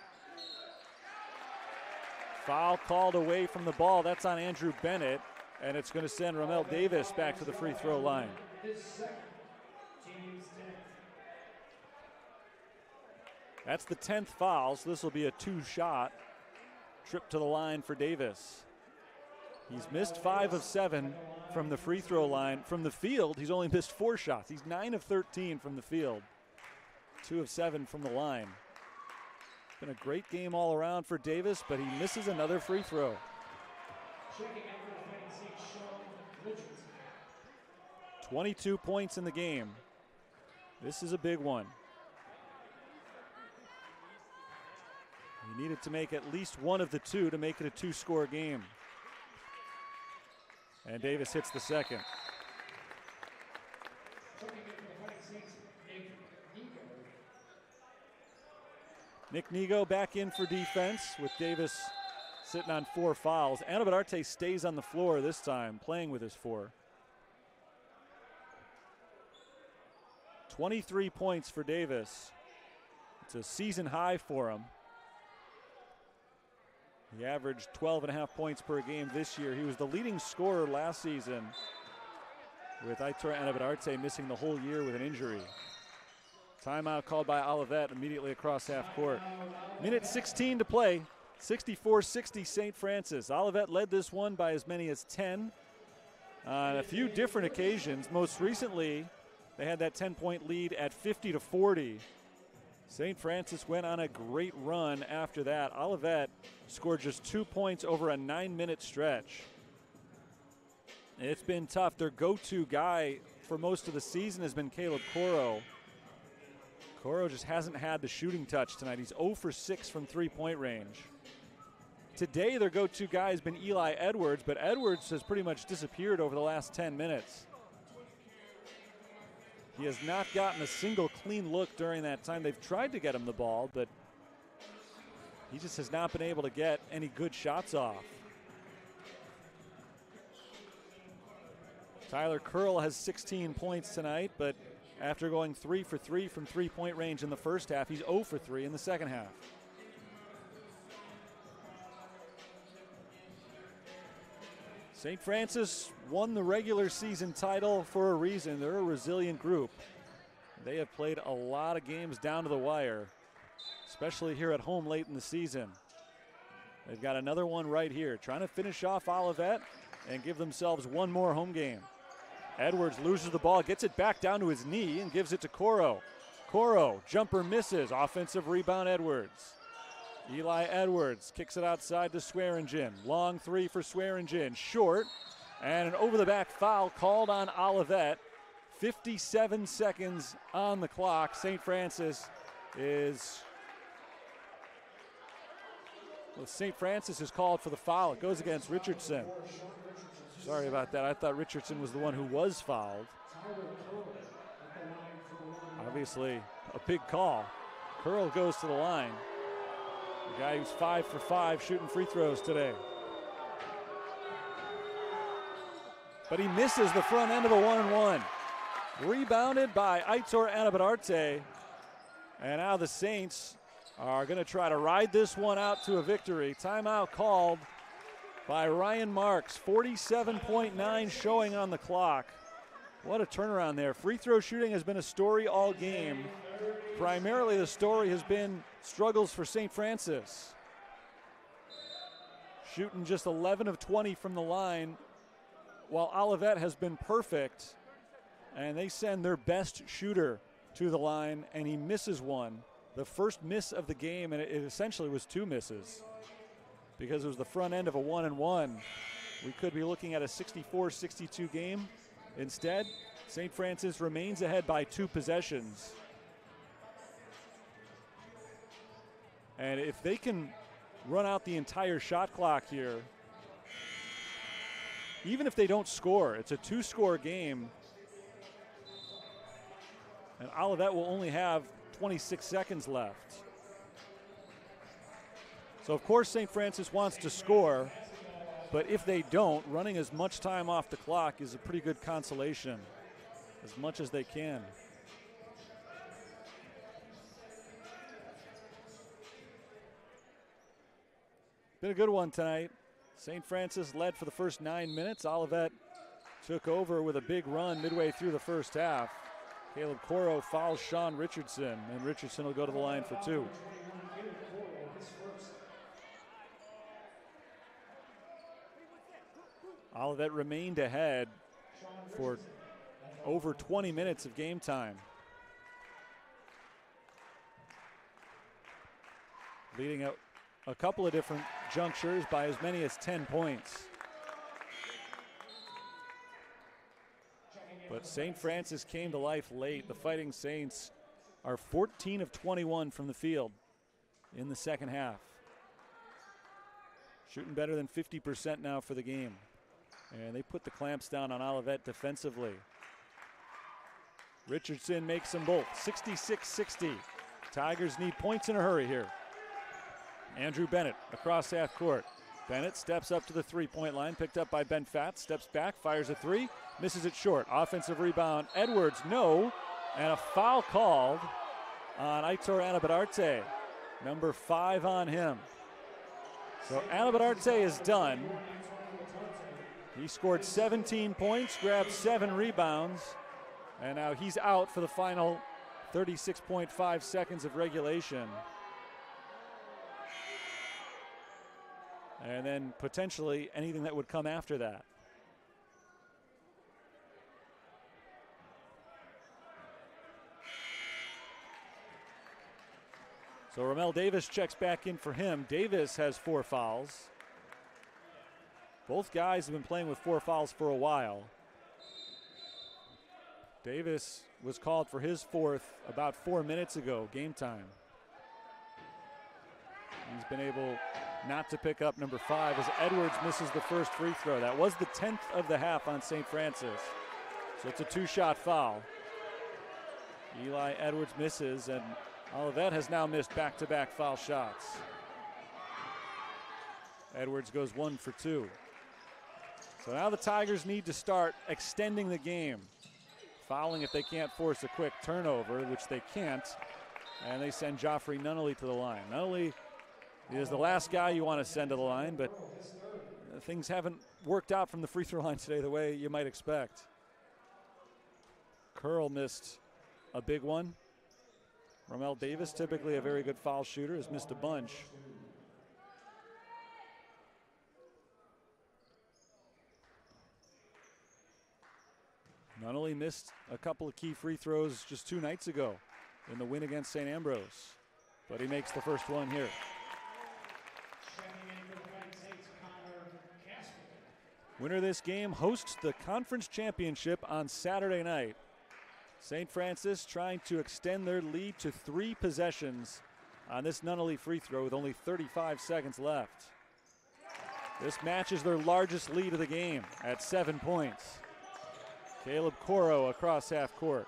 Foul called away from the ball. That's on Andrew Bennett, and it's going to send Ramel Davis back to the free throw line. That's the 10th foul, so this will be a 2-shot trip to the line for Davis. He's missed 5 of 7 from the free throw line. From the field, he's only missed 4 shots. He's 9 of 13 from the field, 2 of 7 from the line. It's been a great game all around for Davis, but he misses another free throw. 22 points in the game. This is a big one. He needed to make at least one of the two to make it a 2-score game. And Davis hits the second. Nick Nigo back in for defense with Davis sitting on 4 fouls. Anabatarte stays on the floor this time, playing with his 4. 23 points for Davis. It's a season high for him. He averaged 12.5 points per game this year. He was the leading scorer last season, with Aitor Anabatarte missing the whole year with an injury. Timeout called by Olivet immediately across half court. Minute 16 to play. 64-60 St. Francis. Olivet led this one by as many as 10 on a few different occasions. Most recently, they had that 10-point lead at 50-40. St. Francis went on a great run after that. Olivet scored just 2 points over a 9-minute stretch. It's been tough. Their go-to guy for most of the season has been Caleb Coro. Coro just hasn't had the shooting touch tonight. He's 0 for 6 from three-point range. Today, their go-to guy has been Eli Edwards, but Edwards has pretty much disappeared over the last 10 minutes. He has not gotten a single clean look during that time. They've tried to get him the ball, but he just has not been able to get any good shots off. Tyler Curl has 16 points tonight, but after going 3 for 3 from three-point range in the first half, he's 0 for 3 in the second half. St. Francis won the regular season title for a reason. They're a resilient group. They have played a lot of games down to the wire, especially here at home late in the season. They've got another one right here, trying to finish off Olivet and give themselves one more home game. Edwards loses the ball, gets it back down to his knee and gives it to Coro. Coro, jumper misses, offensive rebound Edwards. Eli Edwards kicks it outside to Swearingen. Long three for Swearingen, short, and an over-the-back foul called on Olivet. 57 seconds on the clock. St. Francis is called for the foul. It goes against Richardson. Sorry about that. I thought Richardson was the one who was fouled. Obviously, a big call. Curl goes to the line. The guy who's 5 for 5 shooting free throws today. But he misses the front end of the 1-and-1. Rebounded by Aitor Anabatarte. And now the Saints are going to try to ride this one out to a victory. Timeout called by Ryan Marks. 47.9 showing on the clock. What a turnaround there. Free throw shooting has been a story all game. Primarily the story has been struggles for St. Francis. Shooting just 11 of 20 from the line, while Olivet has been perfect. And they send their best shooter to the line, and he misses one. The first miss of the game, and it essentially was two misses because it was the front end of a 1-and-1. We could be looking at a 64-62 game. Instead, St. Francis remains ahead by 2 possessions. And if they can run out the entire shot clock here, even if they don't score, it's a 2-score game. And Olivet will only have 26 seconds left. So, of course, St. Francis wants to score, but if they don't, running as much time off the clock is a pretty good consolation, as much as they can. Been a good one tonight. St. Francis led for the first 9 minutes. Olivet took over with a big run midway through the first half. Caleb Coro fouls Sean Richardson, and Richardson will go to the line for 2. Olivet remained ahead for over 20 minutes of game time. Leading out a couple of different junctures by as many as 10 points. But St. Francis came to life late. The Fighting Saints are 14 of 21 from the field in the second half. Shooting better than 50% now for the game. And they put the clamps down on Olivet defensively. Richardson makes them both, 66-60. Tigers need points in a hurry here. Andrew Bennett across half court. Bennett steps up to the three-point line, picked up by Ben Fatt, steps back, fires a three, misses it short. Offensive rebound, Edwards, no, and a foul called on Aitor Anabatarte. Number 5 on him. So Anabatarte is done. He scored 17 points, grabbed 7 rebounds, and now he's out for the final 36.5 seconds of regulation. And then potentially anything that would come after that. So Ramel Davis checks back in for him. Davis has 4 fouls. Both guys have been playing with 4 fouls for a while. Davis was called for his 4th about 4 minutes ago, game time. He's been able not to pick up number 5 as Edwards misses the first free throw. That was the 10th of the half on St. Francis. So it's a 2-shot foul. Eli Edwards misses, and Olivet has now missed back-to-back foul shots. Edwards goes 1 for 2. So now the Tigers need to start extending the game. Fouling if they can't force a quick turnover, which they can't. And they send Joffrey Nunnally to the line. Nunnally is the last guy you want to send to the line, but things haven't worked out from the free throw line today the way you might expect. Curl missed a big one. Ramel Davis, typically a very good foul shooter, has missed a bunch. Nunnally missed a couple of key free throws just 2 nights ago in the win against St. Ambrose, but he makes the first one here. Winner of this game hosts the conference championship on Saturday night. St. Francis trying to extend their lead to 3 possessions on this Nunnally free throw with only 35 seconds left. This matches their largest lead of the game at 7 points. Caleb Coro across half court.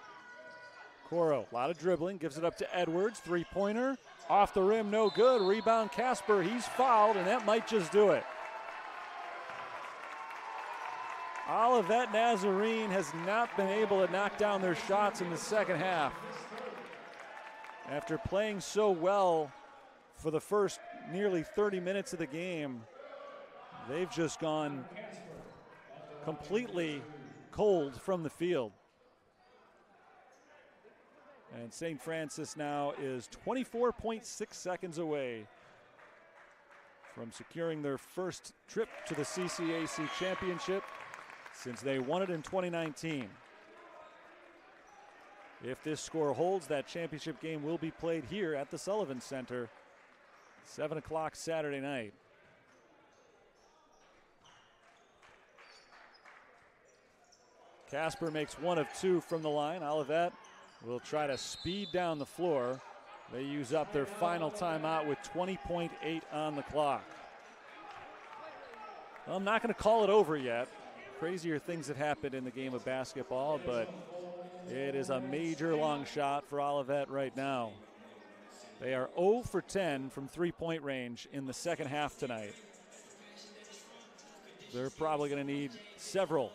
Coro, a lot of dribbling, gives it up to Edwards. 3-pointer, off the rim, no good. Rebound Casper, he's fouled, and that might just do it. Olivet Nazarene has not been able to knock down their shots in the second half. After playing so well for the first nearly 30 minutes of the game, they've just gone completely cold from the field. And St. Francis now is 24.6 seconds away from securing their first trip to the CCAC championship since they won it in 2019. If this score holds, that championship game will be played here at the Sullivan Center, 7 o'clock Saturday night. Casper makes 1 of 2 from the line. Olivet will try to speed down the floor. They use up their final timeout with 20.8 on the clock. Well, I'm not going to call it over yet. Crazier things have happened in the game of basketball, but it is a major long shot for Olivet right now. They are 0 for 10 from 3-point range in the second half tonight. They're probably going to need several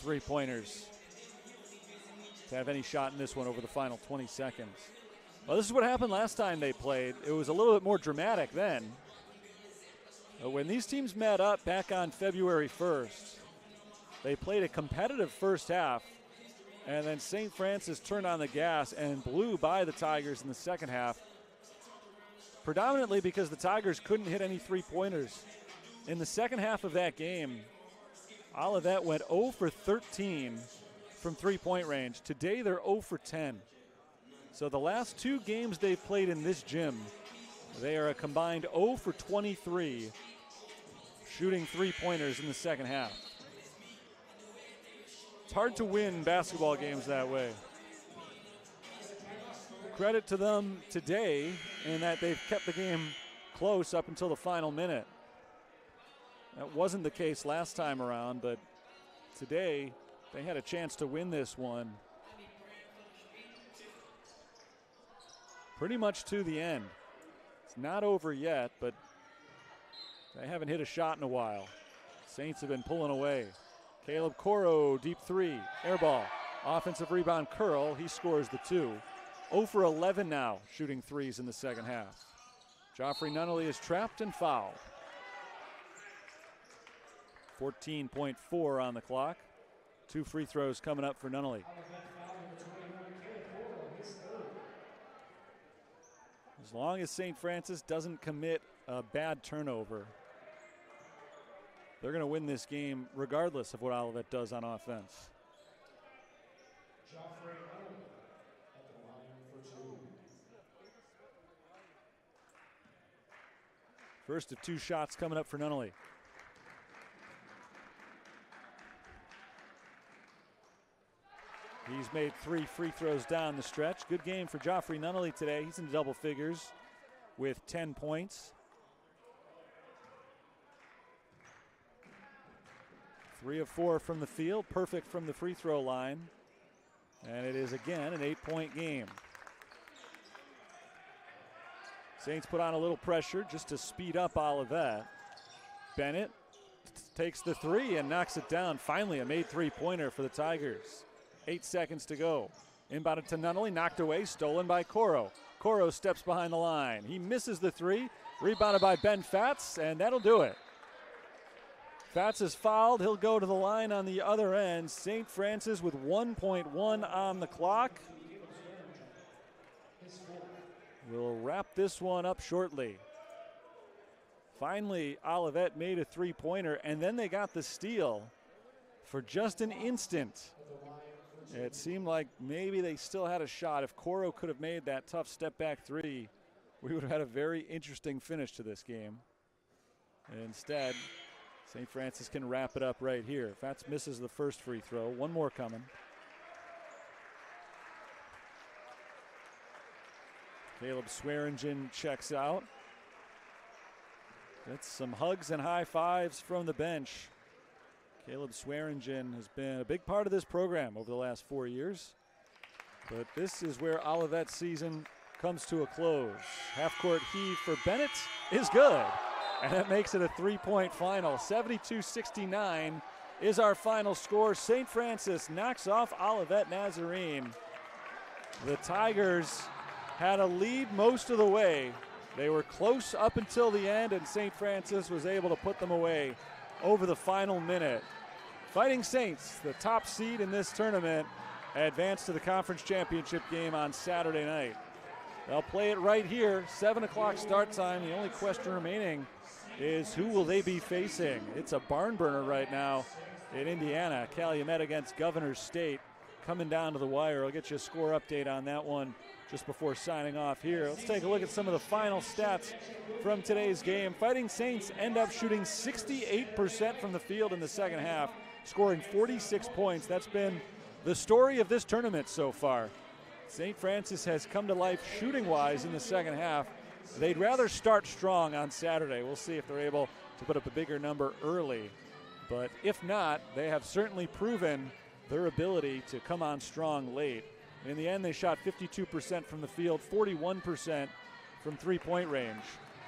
3-pointers to have any shot in this one over the final 20 seconds. Well, this is what happened last time they played. It was a little bit more dramatic then. When these teams met up back on February 1st, they played a competitive first half, and then St. Francis turned on the gas and blew by the Tigers in the second half, predominantly because the Tigers couldn't hit any 3-pointers. In the second half of that game, Olivet went 0 for 13 from 3-point range. Today they're 0 for 10. So the last 2 games they've played in this gym, they are a combined 0 for 23 shooting 3-pointers in the second half. It's hard to win basketball games that way. Credit to them today in that they've kept the game close up until the final minute. That wasn't the case last time around, but today they had a chance to win this one pretty much to the end. It's not over yet, but they haven't hit a shot in a while. Saints have been pulling away. Caleb Coro, deep 3, air ball. Offensive rebound, Curl, he scores the 2. 0 for 11 now, shooting 3s in the second half. Joffrey Nunnally is trapped and fouled. 14.4 on the clock. 2 free throws coming up for Nunnally. As long as St. Francis doesn't commit a bad turnover, they're going to win this game regardless of what Olivet does on offense. First of 2 shots coming up for Nunnally. He's made 3 free throws down the stretch. Good game for Joffrey Nunnally today. He's in double figures with 10 points. 3 of 4 from the field, perfect from the free throw line. And it is again an 8-point game. Saints put on a little pressure just to speed up Olivet. Bennett takes the 3 and knocks it down. Finally a made 3-pointer for the Tigers. 8 seconds to go. Inbounded to Nunnally, knocked away, stolen by Coro. Coro steps behind the line. He misses the 3, rebounded by Ben Fatz, and that'll do it. Fatz is fouled. He'll go to the line on the other end. St. Francis with 1.1 on the clock. We'll wrap this one up shortly. Finally, Olivet made a 3-pointer, and then they got the steal for just an instant. It seemed like maybe they still had a shot. If Coro could have made that tough step-back 3, we would have had a very interesting finish to this game. And instead, St. Francis can wrap it up right here. Fatz misses the first free throw. One more coming. Caleb Swearingen checks out. Gets some hugs and high fives from the bench. Caleb Swearingen has been a big part of this program over the last 4 years. But this is where Olivet's season comes to a close. Half-court heave for Bennett is good. And that makes it a 3-point final. 72-69 is our final score. St. Francis knocks off Olivet Nazarene. The Tigers had a lead most of the way. They were close up until the end, and St. Francis was able to put them away over the final minute. Fighting Saints, the top seed in this tournament, advance to the conference championship game on Saturday night. They'll play it right here, 7 o'clock start time. The only question remaining is who will they be facing? It's a barn burner right now in Indiana. Calumet against Governors State coming down to the wire. I'll get you a score update on that one just before signing off here. Let's take a look at some of the final stats from today's game. Fighting Saints end up shooting 68% from the field in the second half, scoring 46 points. That's been the story of this tournament so far. St. Francis has come to life shooting-wise in the second half. They'd rather start strong on Saturday. We'll see if they're able to put up a bigger number early. But if not, they have certainly proven their ability to come on strong late. In the end, they shot 52% from the field, 41% from three-point range.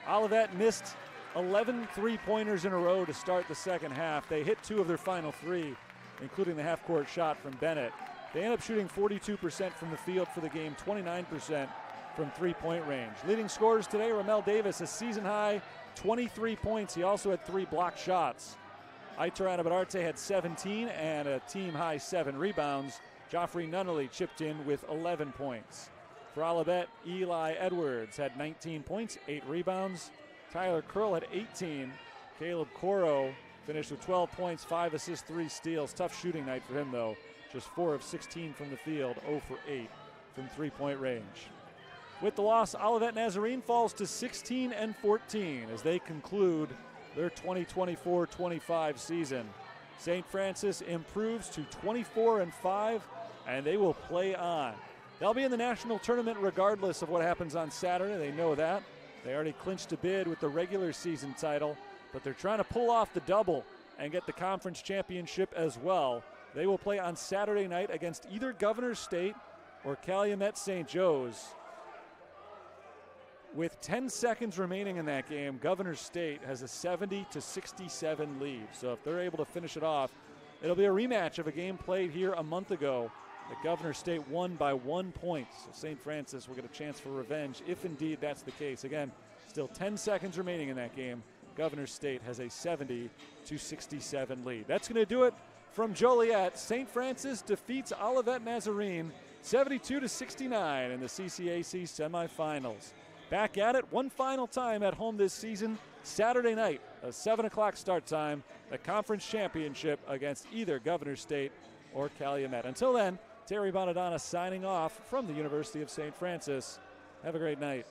Olivet missed 11 three-pointers in a row to start the second half. They hit 2 of their final 3, including the half-court shot from Bennett. They end up shooting 42% from the field for the game, 29% from three-point range. Leading scorers today, Ramel Davis, a season-high 23 points. He also had 3 blocked shots. Aitor Anabararte had 17 and a team-high 7 rebounds. Joffrey Nunnally chipped in with 11 points. For Olivet, Eli Edwards had 19 points, 8 rebounds. Tyler Curl had 18. Caleb Coro finished with 12 points, 5 assists, 3 steals. Tough shooting night for him, though. Just 4 of 16 from the field, 0 for 8 from three-point range. With the loss, Olivet Nazarene falls to 16-14 as they conclude their 2024-25 season. St. Francis improves to 24-5, and they will play on. They'll be in the national tournament regardless of what happens on Saturday. They know that. They already clinched a bid with the regular season title, but they're trying to pull off the double and get the conference championship as well. They will play on Saturday night against either Governors State or Calumet St. Joe's. With 10 seconds remaining in that game, Governors State has a 70-67 lead. So if they're able to finish it off, it'll be a rematch of a game played here a month ago that Governors State won by 1 point. So St. Francis will get a chance for revenge if indeed that's the case. Again, still 10 seconds remaining in that game. Governors State has a 70-67 lead. That's going to do it from Joliet. St. Francis defeats Olivet Nazarene 72-69 in the CCAC semifinals. Back at it one final time at home this season, Saturday night, a 7 o'clock start time, the conference championship against either Governors State or Calumet. Until then, Terry Bonadonna signing off from the University of St. Francis. Have a great night.